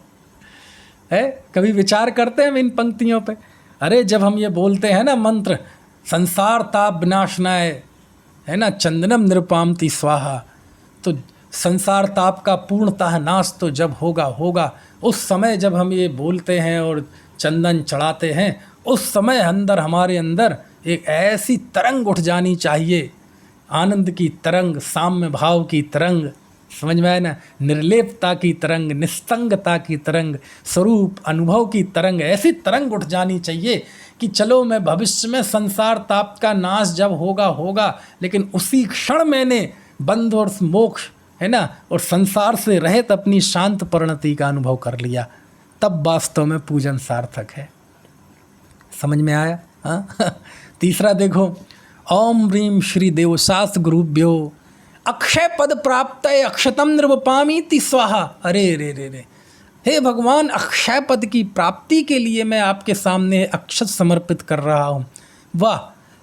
A: है। कभी विचार करते हैं इन पंक्तियों पे? अरे जब हम ये बोलते हैं ना मंत्र, संसार ताप विनाशनाय, है ना, चंदनम निर्वपामिति स्वाहा, तो संसार ताप का पूर्णतः नाश तो जब होगा, उस समय जब हम ये बोलते हैं और चंदन चढ़ाते हैं, उस समय हमारे अंदर एक ऐसी तरंग उठ जानी चाहिए, आनंद की तरंग, साम्य भाव की तरंग, समझ में आया ना, निर्लेपता की तरंग, निस्तंगता की तरंग, स्वरूप अनुभव की तरंग, ऐसी तरंग उठ जानी चाहिए कि चलो मैं भविष्य में संसार ताप का नाश जब होगा, लेकिन उसी क्षण मैंने बंध और मोक्ष, है ना, और संसार से रहित अपनी शांत परिणति का अनुभव कर लिया, तब वास्तव में पूजन सार्थक है। समझ में आया? हाँ। तीसरा देखो, ओम ह्रीं श्री देवशास्त्र गुरुभ्यो अक्षय पद प्राप्त अक्षतम निर्वपामिति स्वाहा। अरे रे रे रे, हे भगवान, अक्षय पद की प्राप्ति के लिए मैं आपके सामने अक्षत समर्पित कर रहा हूँ। वाह,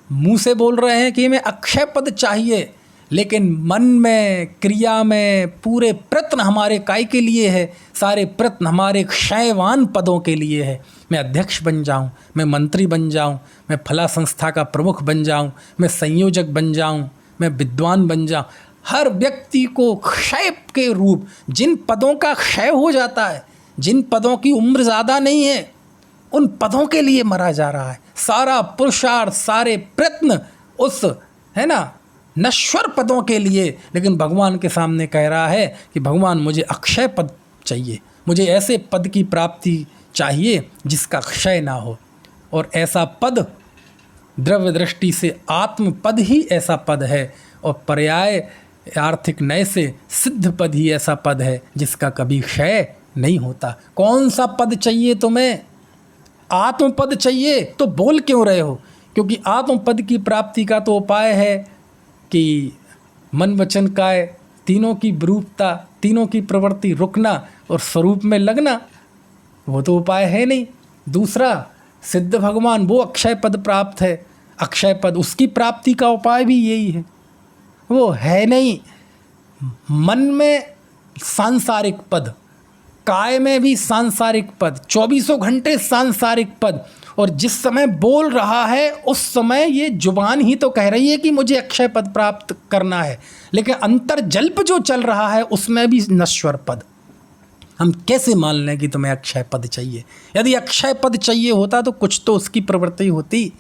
A: मुँह से बोल रहे हैं कि मैं अक्षय पद चाहिए, लेकिन मन में, क्रिया में पूरे प्रयत्न हमारे काय के लिए है, सारे प्रयत्न हमारे क्षयवान पदों के लिए है। मैं अध्यक्ष बन जाऊं, मैं मंत्री बन जाऊं, मैं फला संस्था का प्रमुख बन जाऊं, मैं संयोजक बन जाऊं, मैं विद्वान बन जाऊं। हर व्यक्ति को क्षय के रूप, जिन पदों का क्षय हो जाता है, जिन पदों की उम्र ज़्यादा नहीं है, उन पदों के लिए मरा जा रहा है। सारा पुरुषार्थ, सारे प्रयत्न उस, है ना, नश्वर पदों के लिए। लेकिन भगवान के सामने कह रहा है कि भगवान मुझे अक्षय पद चाहिए, मुझे ऐसे पद की प्राप्ति चाहिए जिसका क्षय ना हो। और ऐसा पद द्रव्य दृष्टि से आत्म पद ही ऐसा पद है, और पर्याय आर्थिक नय से सिद्ध पद ही ऐसा पद है जिसका कभी क्षय नहीं होता। कौन सा पद चाहिए तुम्हें? आत्म पद चाहिए तो बोल क्यों रहे हो? क्योंकि आत्म पद की प्राप्ति का तो उपाय है कि मन वचन काय तीनों की विरूपता, तीनों की प्रवृत्ति रुकना और स्वरूप में लगना, वो तो उपाय है नहीं। दूसरा, सिद्ध भगवान, वो अक्षय पद प्राप्त है। अक्षय पद, उसकी प्राप्ति का उपाय भी यही है, वो है नहीं। मन में सांसारिक पद, काय में भी सांसारिक पद, 24 घंटे सांसारिक पद। और जिस समय बोल रहा है उस समय ये जुबान ही तो कह रही है कि मुझे अक्षय पद प्राप्त करना है, लेकिन अंतर्जल्प जो चल रहा है उसमें भी नश्वर पद। हम कैसे मान लें कि तुम्हें अक्षय पद चाहिए? यदि अक्षय पद चाहिए होता तो कुछ तो उसकी प्रवृत्ति होती,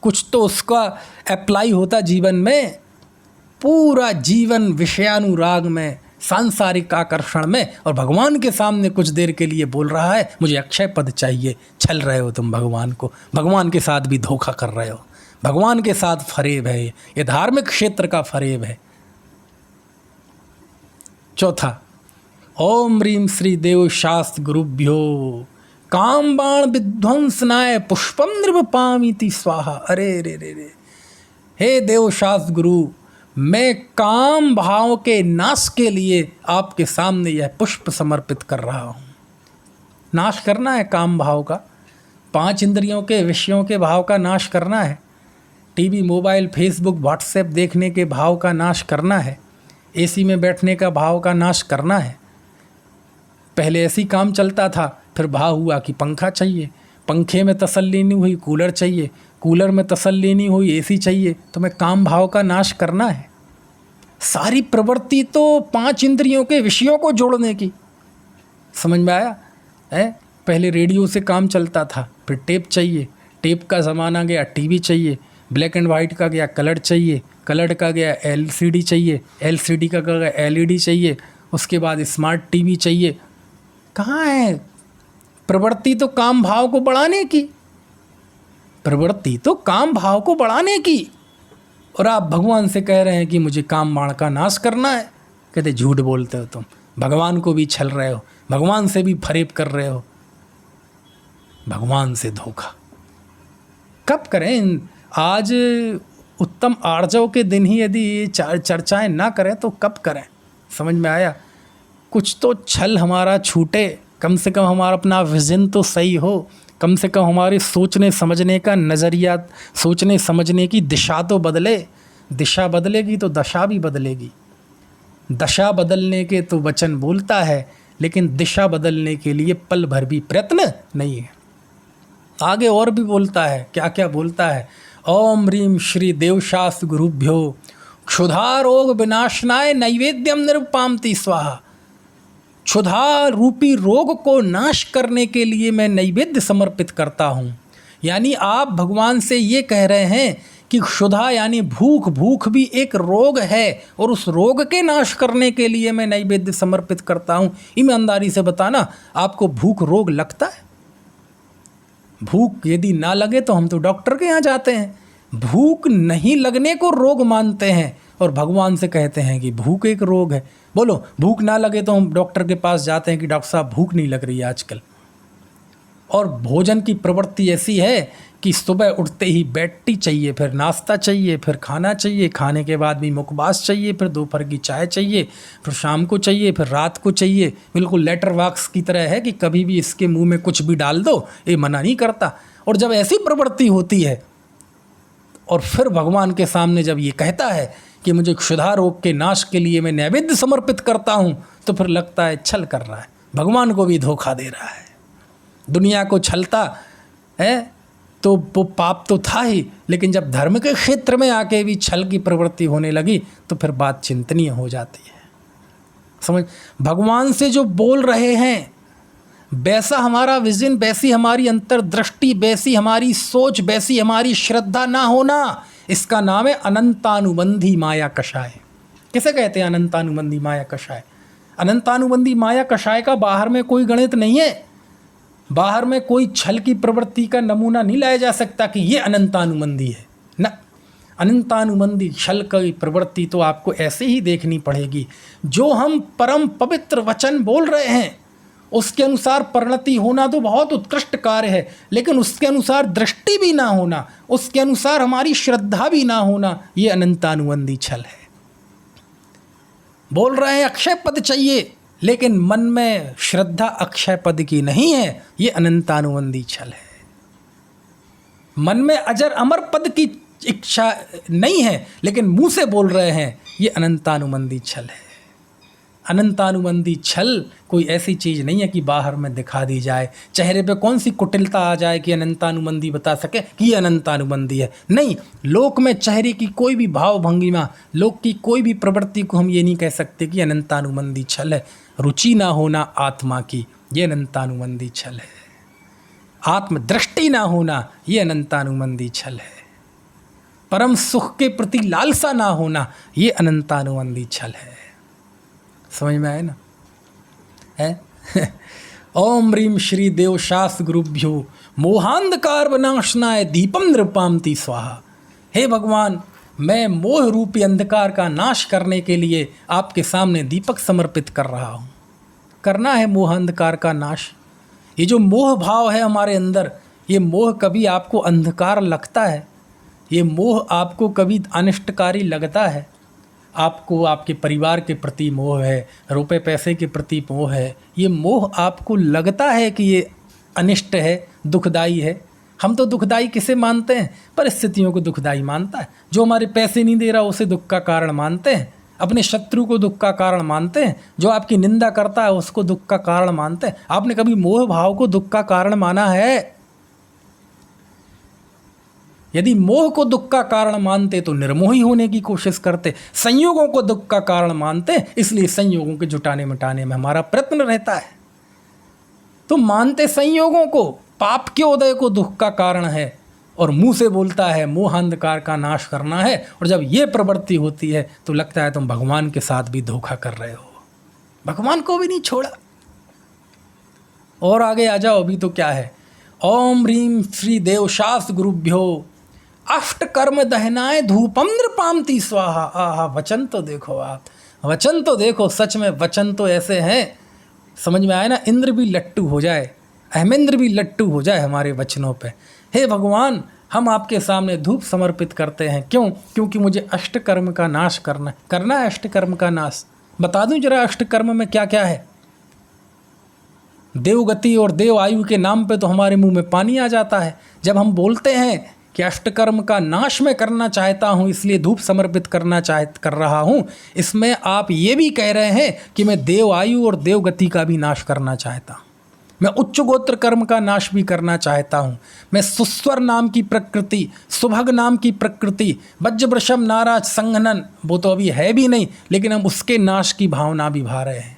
A: कुछ तो उसका अप्लाई होता जीवन में। पूरा जीवन विषयानुराग में, सांसारिक आकर्षण में, और भगवान के सामने कुछ देर के लिए बोल रहा है मुझे अक्षय पद चाहिए। छल रहे हो तुम भगवान को, भगवान के साथ भी धोखा कर रहे हो। भगवान के साथ फरेब है, ये धार्मिक क्षेत्र का फरेब है। चौथा, ओम ह्रीं श्री देव शास्त्र गुरुभ्यो काम बाण विध्वंसनाय पुष्पम नृपामीति स्वाहा। अरे रे रे रे, हे देव शास्त्र गुरु, मैं काम भाव के नाश के लिए आपके सामने यह पुष्प समर्पित कर रहा हूँ। नाश करना है काम भाव का, 5 इंद्रियों के विषयों के भाव का नाश करना है। टीवी, मोबाइल, फेसबुक, व्हाट्सएप देखने के भाव का नाश करना है। एसी में बैठने का भाव का नाश करना है। पहले ऐसी काम चलता था, फिर भाव हुआ कि पंखा चाहिए, पंखे में तसल्ली नहीं हुई कूलर चाहिए, कूलर में तसल्ली नहीं हुई एसी चाहिए। तो मैं काम भाव का नाश करना है। सारी प्रवृत्ति तो 5 इंद्रियों के विषयों को जोड़ने की। समझ में आया है? पहले रेडियो से काम चलता था, फिर टेप चाहिए, टेप का ज़माना गया, टीवी चाहिए, ब्लैक एंड वाइट का गया कलर चाहिए, कलर का गया एलसीडी चाहिए, एलसीडी का गया एलईडी चाहिए, उसके बाद स्मार्ट टीवी चाहिए। कहाँ है प्रवृत्ति? तो काम भाव को बढ़ाने की, प्रवृत्ति तो काम भाव को बढ़ाने की। और आप भगवान से कह रहे हैं कि मुझे काम बाण का नाश करना है। कहते झूठ बोलते हो तुम, भगवान को भी छल रहे हो, भगवान से भी फरेब कर रहे हो, भगवान से धोखा। कब करें? आज उत्तम आर्जव के दिन ही यदि चर्चाएं ना करें तो कब करें? समझ में आया? कुछ तो छल हमारा छूटे, कम से कम हमारा अपना विजन तो सही हो, कम से कम हमारे सोचने समझने का नज़रिया, सोचने समझने की दिशा तो बदले। दिशा बदलेगी तो दशा भी बदलेगी। दशा बदलने के तो वचन बोलता है, लेकिन दिशा बदलने के लिए पल भर भी प्रयत्न नहीं है। आगे और भी बोलता है, क्या क्या बोलता है? ओम ह्रीं श्री देवशास्त्र गुरुभ्यो क्षुधा रोग विनाशनाय नैवेद्यम निरुपामति स्वाहा। क्षुधा रूपी रोग को नाश करने के लिए मैं नैवेद्य समर्पित करता हूँ। यानी आप भगवान से ये कह रहे हैं कि क्षुधा यानी भूख, भूख भी एक रोग है, और उस रोग के नाश करने के लिए मैं नैवेद्य समर्पित करता हूँ। ईमानदारी से बताना, आपको भूख रोग लगता है? भूख यदि ना लगे तो हम तो डॉक्टर के यहाँ जाते हैं। भूख नहीं लगने को रोग मानते हैं, और भगवान से कहते हैं कि भूख एक रोग है। बोलो, भूख ना लगे तो हम डॉक्टर के पास जाते हैं कि डॉक्टर साहब भूख नहीं लग रही है आजकल। और भोजन की प्रवृत्ति ऐसी है कि सुबह उठते ही बेड टी चाहिए, फिर नाश्ता चाहिए, फिर खाना चाहिए, खाने के बाद भी मुखबास चाहिए, फिर दोपहर की चाय चाहिए, फिर शाम को चाहिए, फिर रात को चाहिए। बिल्कुल लेटर बॉक्स की तरह है कि कभी भी इसके मुंह में कुछ भी डाल दो, ये मना नहीं करता। और जब ऐसी प्रवृत्ति होती है और फिर भगवान के सामने जब ये कहता है कि मुझे क्षुधा रोग के नाश के लिए मैं नैवेद्य समर्पित करता हूँ, तो फिर लगता है छल कर रहा है, भगवान को भी धोखा दे रहा है। दुनिया को छलता है तो वो पाप तो था ही, लेकिन जब धर्म के क्षेत्र में आके भी छल की प्रवृत्ति होने लगी तो फिर बात चिंतनीय हो जाती है। समझ, भगवान से जो बोल रहे हैं वैसा हमारा विजन, वैसी हमारी अंतर्दृष्टि, वैसी हमारी सोच, वैसी हमारी श्रद्धा ना होना, इसका नाम है अनंतानुबंधी माया कषाय। किसे कहते हैं अनंतानुबंधी माया कषाय? अनंतानुबंधी माया कषाय का बाहर में कोई गणित नहीं है, बाहर में कोई छल की प्रवृत्ति का नमूना नहीं लाया जा सकता कि ये अनंतानुबंधी है ना। अनंतानुबंधी छल की प्रवृत्ति तो आपको ऐसे ही देखनी पड़ेगी। जो हम परम पवित्र वचन बोल रहे हैं उसके अनुसार परिणति होना तो बहुत उत्कृष्ट कार्य है, लेकिन उसके अनुसार दृष्टि भी ना होना, उसके अनुसार हमारी श्रद्धा भी ना होना, ये अनंतानुबंधी छल है। बोल रहे हैं अक्षय पद चाहिए, लेकिन मन में श्रद्धा अक्षय पद की नहीं है, ये अनंतानुबंधी छल है। मन में अजर अमर पद की इच्छा नहीं है, लेकिन मुंह से बोल रहे हैं, ये अनंतानुबंधी छल है। अनंतानुबंधी छल कोई ऐसी चीज़ नहीं है कि बाहर में दिखा दी जाए, चेहरे पे कौन सी कुटिलता आ जाए कि अनंतानुबंधी बता सके कि ये अनंतानुबंधी है। नहीं, लोक में चेहरे की कोई भी भाव भंगिमा, लोक की कोई भी प्रवृत्ति को हम ये नहीं कह सकते कि अनंतानुबंधी छल है। रुचि ना होना आत्मा की, ये अनंतानुबंधी छल है। आत्मदृष्टि ना होना, ये अनंतानुबंधी छल है। परम सुख के प्रति लालसा ना होना, ये अनंतानुबंधी छल है। समझ में आए ना? है ओम ह्रीम श्री देव शास्त्र गुरुभ्यो मोहांधकार विनाशनाय दीपम नृपामति स्वाहा। हे भगवान, मैं मोह रूपी अंधकार का नाश करने के लिए आपके सामने दीपक समर्पित कर रहा हूँ। करना है मोह अंधकार का नाश। ये जो मोह भाव है हमारे अंदर, ये मोह कभी आपको अंधकार लगता है, ये मोह आपको कभी अनिष्टकारी लगता है, आपको आपके परिवार के प्रति मोह है, रुपए पैसे के प्रति मोह है, ये मोह आपको लगता है कि ये अनिष्ट है, दुखदाई है। हम तो दुखदाई किसे मानते हैं? परिस्थितियों को दुखदाई मानता है। जो हमारे पैसे नहीं दे रहा उसे दुख का कारण मानते हैं, अपने शत्रु को दुख का कारण मानते हैं, जो आपकी निंदा करता है उसको दुख का कारण मानते हैं। आपने कभी मोह भाव को दुख का कारण माना है? यदि मोह को दुख का कारण मानते तो निर्मोही होने की कोशिश करते। संयोगों को दुख का कारण मानते, इसलिए संयोगों के जुटाने मिटाने में हमारा प्रयत्न रहता है। तो मानते संयोगों को, पाप के उदय को दुख का कारण है, और मुंह से बोलता है मोह अंधकार का नाश करना है, और जब ये प्रवृत्ति होती है तो लगता है तुम भगवान के साथ भी धोखा कर रहे हो, भगवान को भी नहीं छोड़ा। और आगे आ जाओ, अभी तो क्या है, ओम ह्रीम श्री देव शास्त्र गुरुभ्यो अष्ट कर्म दहनाए धूपम नृपामति स्वाहा। आहा, वचन तो देखो आप, वचन तो देखो, सच में वचन तो ऐसे हैं, समझ में आए ना, इंद्र भी लट्टू हो जाए, अहमेंद्र भी लट्टू हो जाए हमारे वचनों पे। हे भगवान, हम आपके सामने धूप समर्पित करते हैं। क्यों? क्योंकि मुझे अष्ट कर्म का नाश करना है अष्ट कर्म का नाश। बता दूं जरा अष्ट कर्म में क्या क्या है। देवगति और देव आयु के नाम पे तो हमारे मुंह में पानी आ जाता है जब हम बोलते हैं कि अष्टकर्म का नाश मैं करना चाहता हूँ, इसलिए धूप समर्पित कर रहा हूँ। इसमें आप ये भी कह रहे हैं कि मैं देव आयु और देवगति का भी नाश करना चाहता हूँ, मैं उच्च गोत्र कर्म का नाश भी करना चाहता हूँ, मैं सुस्वर नाम की प्रकृति, सुभग नाम की प्रकृति, वज्रवृषभ नाराज संघनन, वो तो अभी है भी नहीं, लेकिन हम उसके नाश की भावना भी भा रहे हैं।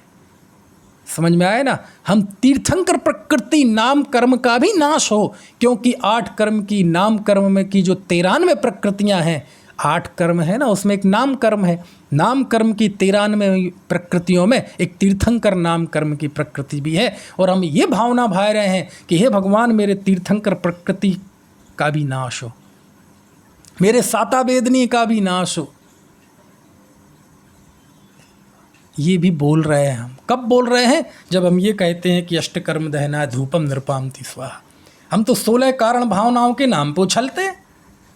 A: समझ में आए ना? हम तीर्थंकर प्रकृति नाम कर्म का भी नाश हो, क्योंकि 8 कर्म की नाम कर्म में की जो 93 प्रकृतियां हैं, 8 कर्म है ना, उसमें एक नाम कर्म है। नाम कर्म की 93 प्रकृतियों में एक तीर्थंकर नाम कर्म की प्रकृति भी है, और हम ये भावना भा रहे हैं कि हे भगवान, मेरे तीर्थंकर प्रकृति का भी नाश हो, मेरे साता वेदनी का भी नाश हो। ये भी बोल रहे हैं हम। कब बोल रहे हैं? जब हम ये कहते हैं कि अष्टकर्म दहना धूपम नृपामति स्वाहा। हम तो 16 कारण भावनाओं के नाम पे उछलते हैं।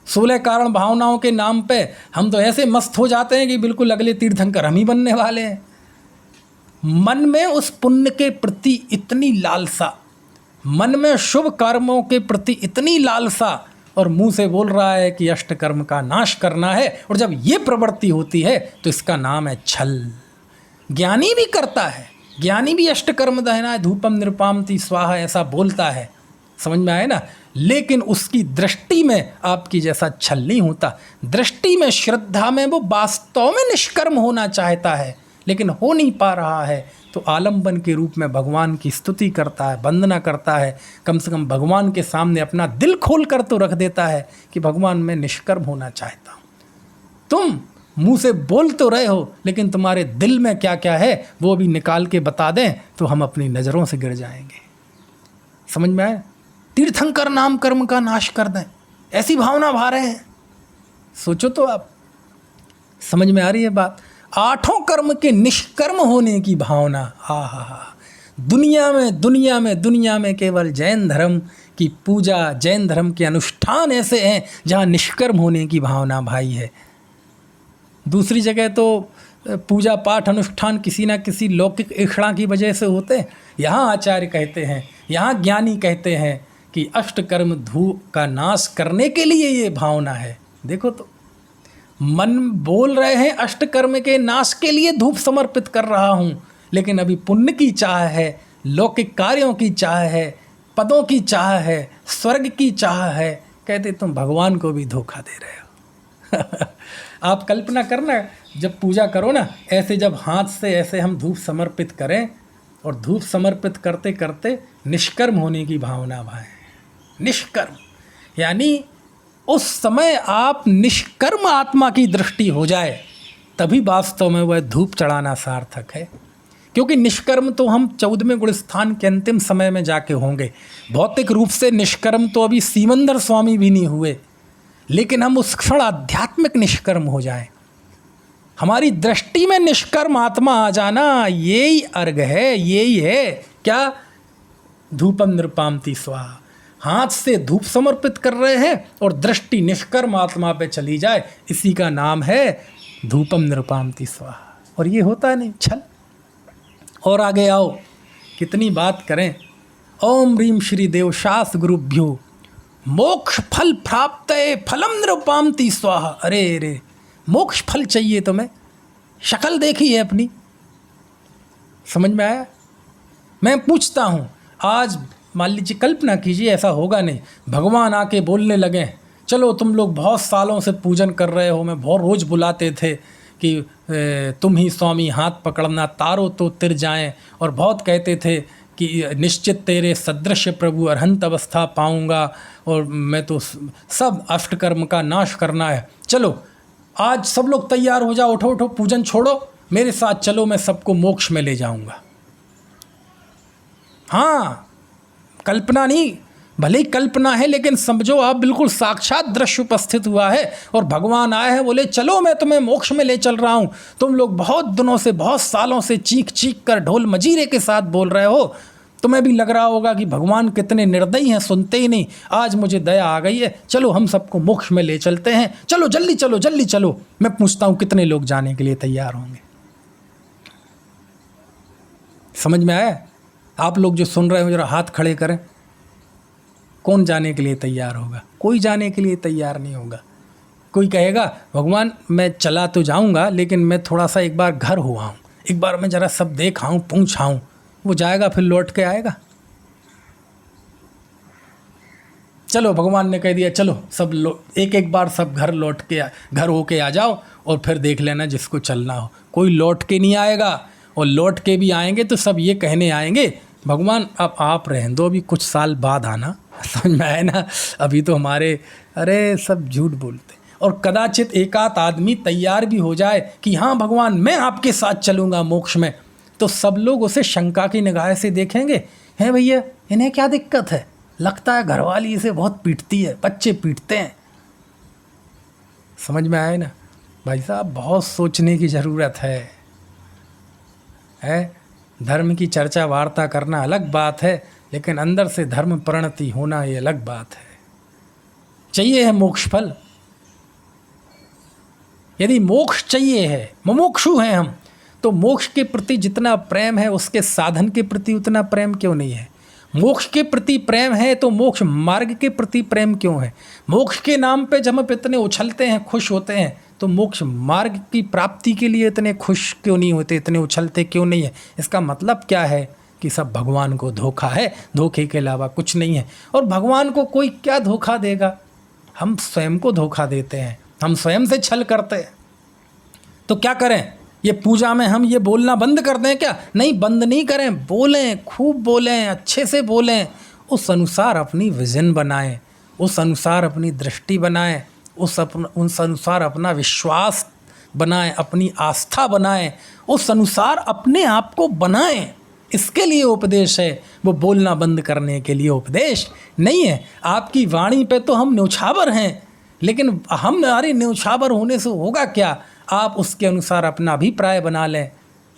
A: 16 कारण भावनाओं के नाम पे हम तो ऐसे मस्त हो जाते हैं कि बिल्कुल अगले तीर्थंकर हम ही बनने वाले हैं। मन में उस पुण्य के प्रति इतनी लालसा, मन में शुभ कर्मों के प्रति इतनी लालसा, और मुंह से बोल रहा है कि अष्टकर्म का नाश करना है, और जब ये प्रवृत्ति होती है तो इसका नाम है छल। ज्ञानी भी करता है, ज्ञानी भी अष्टकर्म दहना धूपम नृपामति स्वाहा ऐसा बोलता है, समझ में आए ना, लेकिन उसकी दृष्टि में आपकी जैसा छल नहीं होता। दृष्टि में, श्रद्धा में वो वास्तव में निष्कर्म होना चाहता है लेकिन हो नहीं पा रहा है, तो आलंबन के रूप में भगवान की स्तुति करता है, वंदना करता है, कम से कम भगवान के सामने अपना दिल खोल कर तो रख देता है कि भगवान मैं निष्कर्म होना चाहता हूँ। तुम मुंह से बोल तो रहे हो लेकिन तुम्हारे दिल में क्या क्या है वो भी निकाल के बता दें तो हम अपनी नज़रों से गिर जाएंगे। समझ में आए? तीर्थंकर नाम कर्म का नाश कर दें, ऐसी भावना भा रहे हैं। सोचो तो आप, समझ में आ रही है बात? आठों कर्म के निष्कर्म होने की भावना। हा दुनिया में केवल जैन धर्म की पूजा, जैन धर्म के अनुष्ठान ऐसे हैं जहाँ निष्कर्म होने की भावना भाई है। दूसरी जगह तो पूजा पाठ अनुष्ठान किसी ना किसी लौकिक इच्छा की वजह से होते हैं। यहाँ आचार्य कहते हैं, यहाँ ज्ञानी कहते हैं कि अष्टकर्म धूप का नाश करने के लिए ये भावना है। देखो तो, मन बोल रहे हैं अष्टकर्म के नाश के लिए धूप समर्पित कर रहा हूँ, लेकिन अभी पुण्य की चाह है, लौकिक कार्यों की चाह है, पदों की चाह है, स्वर्ग की चाह है। कहते तुम भगवान को भी धोखा दे रहे हो। आप कल्पना करना, जब पूजा करो ना, ऐसे जब हाथ से ऐसे हम धूप समर्पित करें और धूप समर्पित करते करते निष्कर्म होने की भावना भाएं। निष्कर्म यानी उस समय आप निष्कर्म आत्मा की दृष्टि हो जाए, तभी वास्तव में वह धूप चढ़ाना सार्थक है। क्योंकि निष्कर्म तो हम 14वें गुण स्थान के अंतिम समय में जाके होंगे। भौतिक रूप से निष्कर्म तो अभी सीमंदर स्वामी भी नहीं हुए, लेकिन हम उस क्षण आध्यात्मिक निष्कर्म हो जाएं। हमारी दृष्टि में निष्कर्म आत्मा आ जाना, यही अर्घ है, यही है क्या? धूपम नृपामति स्वाहा। हाथ से धूप समर्पित कर रहे हैं और दृष्टि निष्कर्म आत्मा पे चली जाए, इसी का नाम है धूपम नृपामति स्वाहा। और ये होता नहीं, छल। और आगे आओ, कितनी बात करें। ओम ह्रीम श्री देवशास गुरुभ्यो मोक्ष फल प्राप्त फलम नृपामति स्वाहा। अरे रे, मोक्ष फल चाहिए तुम्हें, शक्ल देखी है अपनी, समझ में आया? मैं पूछता हूँ, आज मान लीजिए, कल्पना कीजिए ऐसा होगा नहीं, भगवान आके बोलने लगे, चलो तुम लोग बहुत सालों से पूजन कर रहे हो, मैं बहुत रोज़ बुलाते थे कि तुम ही स्वामी हाथ पकड़ना, तारो तो तिर जाएं, और बहुत कहते थे कि निश्चित तेरे सदृश प्रभु अरहंत अवस्था पाऊंगा, और मैं तो सब अष्टकर्म का नाश करना है। चलो आज सब लोग तैयार हो जाओ, उठो उठो, पूजन छोड़ो, मेरे साथ चलो, मैं सबको मोक्ष में ले जाऊंगा। हाँ, कल्पना नहीं, भले ही कल्पना है, लेकिन समझो आप बिल्कुल साक्षात दृश्य उपस्थित हुआ है और भगवान आए हैं, बोले चलो मैं तुम्हें मोक्ष में ले चल रहा हूँ। तुम लोग बहुत दिनों से, बहुत सालों से चीख चीख कर ढोल मजीरे के साथ बोल रहे हो, तुम्हें भी लग रहा होगा कि भगवान कितने निर्दयी हैं, सुनते ही नहीं। आज मुझे दया आ गई है, चलो हम सबको मोक्ष में ले चलते हैं, चलो जल्दी चलो, जल्दी चलो। मैं पूछता हूँ कितने लोग जाने के लिए तैयार होंगे? समझ में आया? आप लोग जो सुन रहे हो जरा हाथ खड़े करें। कौन जाने के लिए तैयार होगा? कोई जाने के लिए तैयार नहीं होगा। कोई कहेगा भगवान मैं चला तो जाऊंगा, लेकिन मैं थोड़ा सा एक बार घर हुआ हूँ, एक बार मैं ज़रा सब देखाऊँ, पूछाऊँ। वो जाएगा फिर लौट के आएगा? चलो भगवान ने कह दिया चलो सब एक एक बार सब घर होके आ जाओ और फिर देख लेना जिसको चलना हो। कोई लौट के नहीं आएगा, और लौट के भी आएंगे तो सब ये कहने आएंगे भगवान अब आप रहने दो, अभी कुछ साल बाद आना। समझ में आए ना? अभी तो हमारे, अरे सब झूठ बोलते। और कदाचित एक आध आदमी तैयार भी हो जाए कि हाँ भगवान मैं आपके साथ चलूँगा मोक्ष में, तो सब लोग उसे शंका की निगाह से देखेंगे, हैं भैया इन्हें क्या दिक्कत है, लगता है घरवाली इसे बहुत पीटती है, बच्चे पीटते हैं। समझ में आए ना भाई साहब? बहुत सोचने की ज़रूरत है। धर्म की चर्चा वार्ता करना अलग बात है, लेकिन अंदर से धर्म प्रणति होना ये अलग बात है। चाहिए है मोक्ष फल। यदि मोक्ष चाहिए है, मुमुक्षु हैं हम, तो मोक्ष के प्रति जितना प्रेम है उसके साधन के प्रति उतना प्रेम क्यों नहीं है? मोक्ष के प्रति प्रेम है तो मोक्ष मार्ग के प्रति प्रेम क्यों है? मोक्ष के नाम पे जब हम इतने उछलते हैं, खुश होते हैं, तो मोक्ष मार्ग की प्राप्ति के लिए इतने खुश क्यों नहीं होते, इतने उछलते क्यों नहीं है? इसका मतलब क्या है कि सब भगवान को धोखा है, धोखे के अलावा कुछ नहीं है। और भगवान को कोई क्या धोखा देगा? हम स्वयं को धोखा देते हैं, हम स्वयं से छल करते हैं। तो क्या करें? ये पूजा में हम ये बोलना बंद कर दें क्या? नहीं, बंद नहीं करें, बोलें, खूब बोलें, अच्छे से बोलें, उस अनुसार अपनी विज़न बनाएं, उस अनुसार अपनी दृष्टि बनाएं, उस अनुसार अपना विश्वास बनाएं, अपनी आस्था बनाएं, उस अनुसार अपने आप को बनाएं। इसके लिए उपदेश है, वो बोलना बंद करने के लिए उपदेश नहीं है। आपकी वाणी पे तो हम न्यौछावर हैं, लेकिन हमारे न्यौछावर होने से होगा क्या? आप उसके अनुसार अपना अभिप्राय बना लें,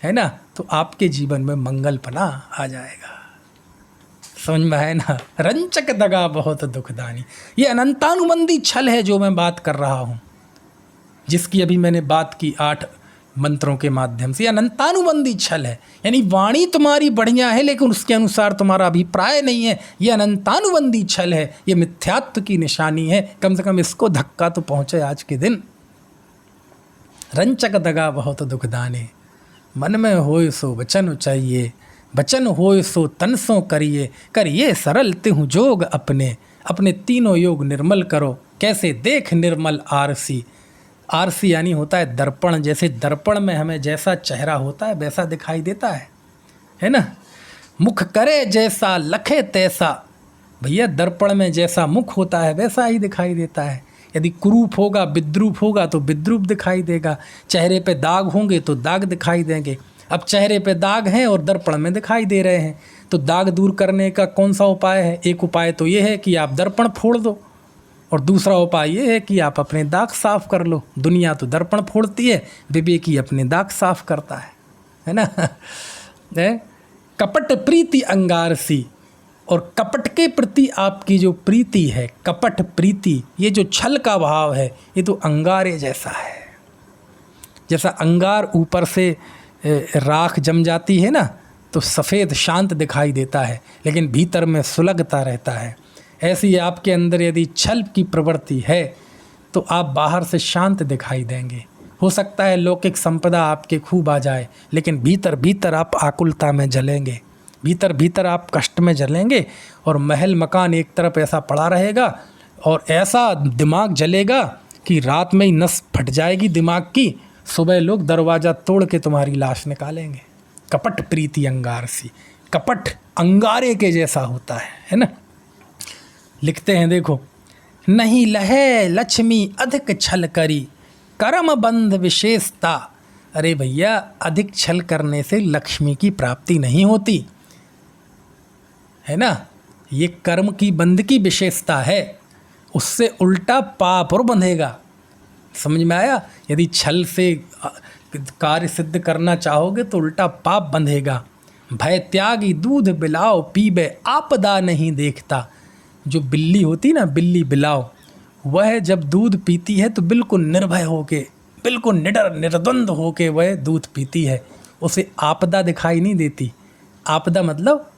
A: है ना, तो आपके जीवन में मंगलपना आ जाएगा। समझ में है ना? रंचक दगा बहुत दुखदानी, ये अनंतानुबंधी छल है जो मैं बात कर रहा हूँ, जिसकी अभी मैंने बात की 8 मंत्रों के माध्यम से। अनंतानुबंधी छल है, यानी वाणी तुम्हारी बढ़िया है लेकिन उसके अनुसार तुम्हारा अभिप्राय नहीं है, ये अनंतानुबंधी छल है, ये मिथ्यात्व की निशानी है। कम से कम इसको धक्का तो पहुँचे आज के दिन। रंचक दगा बहुत दुखदाने, मन में होय सो वचन चाहिए, वचन होय सो तन सो करिए, करिए सरल तिहु जोग अपने, अपने तीनों योग निर्मल करो, कैसे देख निर्मल आरसी। आरसी यानी होता है दर्पण, जैसे दर्पण में हमें जैसा चेहरा होता है वैसा दिखाई देता है ना। मुख करे जैसा लखे तैसा, भैया दर्पण में जैसा मुख होता है वैसा ही दिखाई देता है। यदि कुरूप होगा, विद्रूप होगा तो विद्रूप दिखाई देगा, चेहरे पे दाग होंगे तो दाग दिखाई देंगे। अब चेहरे पे दाग हैं और दर्पण में दिखाई दे रहे हैं, तो दाग दूर करने का कौन सा उपाय है? एक उपाय तो ये है कि आप दर्पण फोड़ दो, और दूसरा उपाय ये है कि आप अपने दाग साफ कर लो। दुनिया तो दर्पण फोड़ती है, विवेकी अपने दाग साफ करता है ना। कपट प्रीति अंगारसी, और कपट के प्रति आपकी जो प्रीति है, कपट प्रीति, ये जो छल का भाव है, ये तो अंगारे जैसा है। जैसा अंगार ऊपर से राख जम जाती है ना, तो सफ़ेद शांत दिखाई देता है लेकिन भीतर में सुलगता रहता है। ऐसी आपके अंदर यदि छल की प्रवृत्ति है तो आप बाहर से शांत दिखाई देंगे। हो सकता है लौकिक संपदा आपके खूब आ जाए, लेकिन भीतर भीतर आप आकुलता में जलेंगे, भीतर भीतर आप कष्ट में जलेंगे, और महल मकान एक तरफ ऐसा पड़ा रहेगा और ऐसा दिमाग जलेगा कि रात में ही नस फट जाएगी दिमाग की, सुबह लोग दरवाज़ा तोड़ के तुम्हारी लाश निकालेंगे। कपट प्रीति अंगार सी, कपट अंगारे के जैसा होता है ना। लिखते हैं, देखो, नहीं लहे लक्ष्मी अधिक छल करी, कर्म बंध विशेषता। अरे भैया, अधिक छल करने से लक्ष्मी की प्राप्ति नहीं होती है ना, ये कर्म की बंध की विशेषता है, उससे उल्टा पाप और बंधेगा। समझ में आया? यदि छल से कार्य सिद्ध करना चाहोगे तो उल्टा पाप बंधेगा। भय त्यागी दूध बिलाओ, पीबे आपदा नहीं देखता। जो बिल्ली होती ना, बिल्ली बिलाओ, वह जब दूध पीती है तो बिल्कुल निर्भय होके, बिल्कुल निडर निर्द्वंद होके वह दूध पीती है, उसे आपदा दिखाई नहीं देती। आपदा मतलब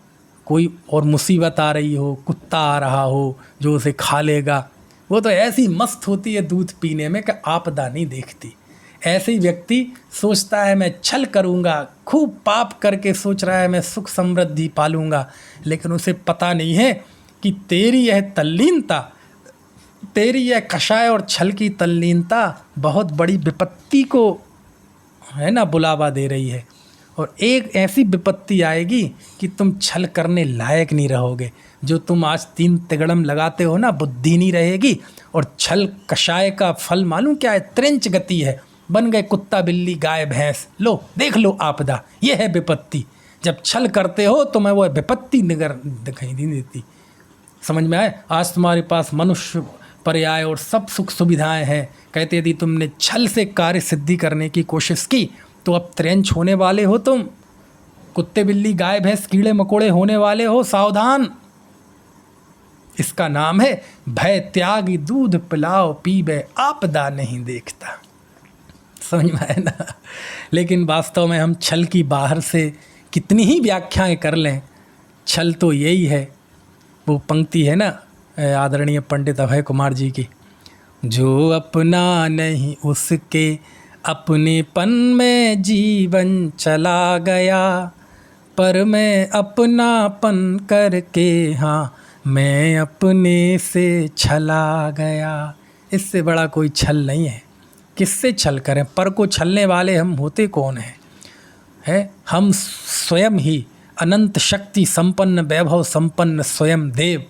A: कोई और मुसीबत आ रही हो, कुत्ता आ रहा हो जो उसे खा लेगा, वो तो ऐसी मस्त होती है दूध पीने में कि आपदा नहीं देखती। ऐसे ही व्यक्ति सोचता है मैं छल करूँगा, खूब पाप करके सोच रहा है मैं सुख समृद्धि पालूँगा, लेकिन उसे पता नहीं है कि तेरी यह तल्लीनता, तेरी यह कषाय और छल की तल्लीनता बहुत बड़ी विपत्ति को, है ना, बुलावा दे रही है। और एक ऐसी विपत्ति आएगी कि तुम छल करने लायक नहीं रहोगे। जो तुम आज 3 तिगड़म लगाते हो ना, बुद्धि नहीं रहेगी। और छल कषाय का फल मालूम क्या है? त्रिंच गति है, बन गए कुत्ता बिल्ली गाय भैंस। लो देख लो आपदा, ये है विपत्ति। जब छल करते हो तो मैं वो विपत्ति निगर दिखाई नहीं देती। समझ में आए? आज तुम्हारे पास मनुष्य पर्याय और सब सुख सुविधाएं हैं, कहते यदि तुमने छल से कार्य सिद्धि करने की कोशिश की तो अब त्रेंच होने वाले हो तुम, कुत्ते बिल्ली गाय भैंस कीड़े मकोड़े होने वाले हो, सावधान। इसका नाम है भय त्यागी दूध पिलाओ, पीबे आपदा नहीं देखता। समझ में आया ना? लेकिन वास्तव में हम छल की बाहर से कितनी ही व्याख्याएं कर लें, छल तो यही है। वो पंक्ति है ना आदरणीय पंडित अभय कुमार जी की, जो अपना नहीं उसके अपनेपन में जीवन चला गया, पर मैं अपनापन करके हाँ मैं अपने से छला गया। इससे बड़ा कोई छल नहीं है। किससे छल करें? पर को छलने वाले हम होते कौन हैं? हम स्वयं ही अनंत शक्ति संपन्न वैभव संपन्न स्वयं देव,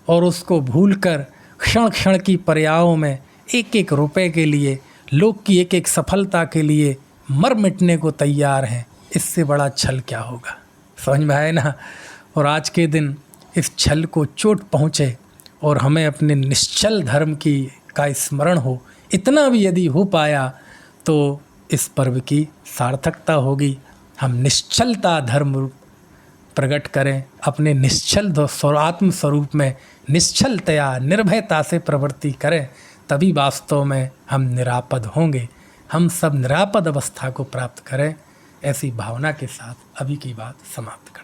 A: और उसको भूलकर क्षण क्षण की पर्यायों में एक एक रुपए के लिए, लोग की एक एक सफलता के लिए मर मिटने को तैयार हैं। इससे बड़ा छल क्या होगा? समझ में आए ना। और आज के दिन इस छल को चोट पहुँचे और हमें अपने निश्चल धर्म की का स्मरण हो, इतना भी यदि हो पाया तो इस पर्व की सार्थकता होगी। हम निश्चलता धर्म प्रकट करें, अपने निश्चल आत्म स्वरूप में निश्चलतया निर्भयता से प्रवृत्ति करें, तभी वास्तव में हम निरापद होंगे। हम सब निरापद अवस्था को प्राप्त करें। ऐसी भावना के साथ अभी की बात समाप्त करें।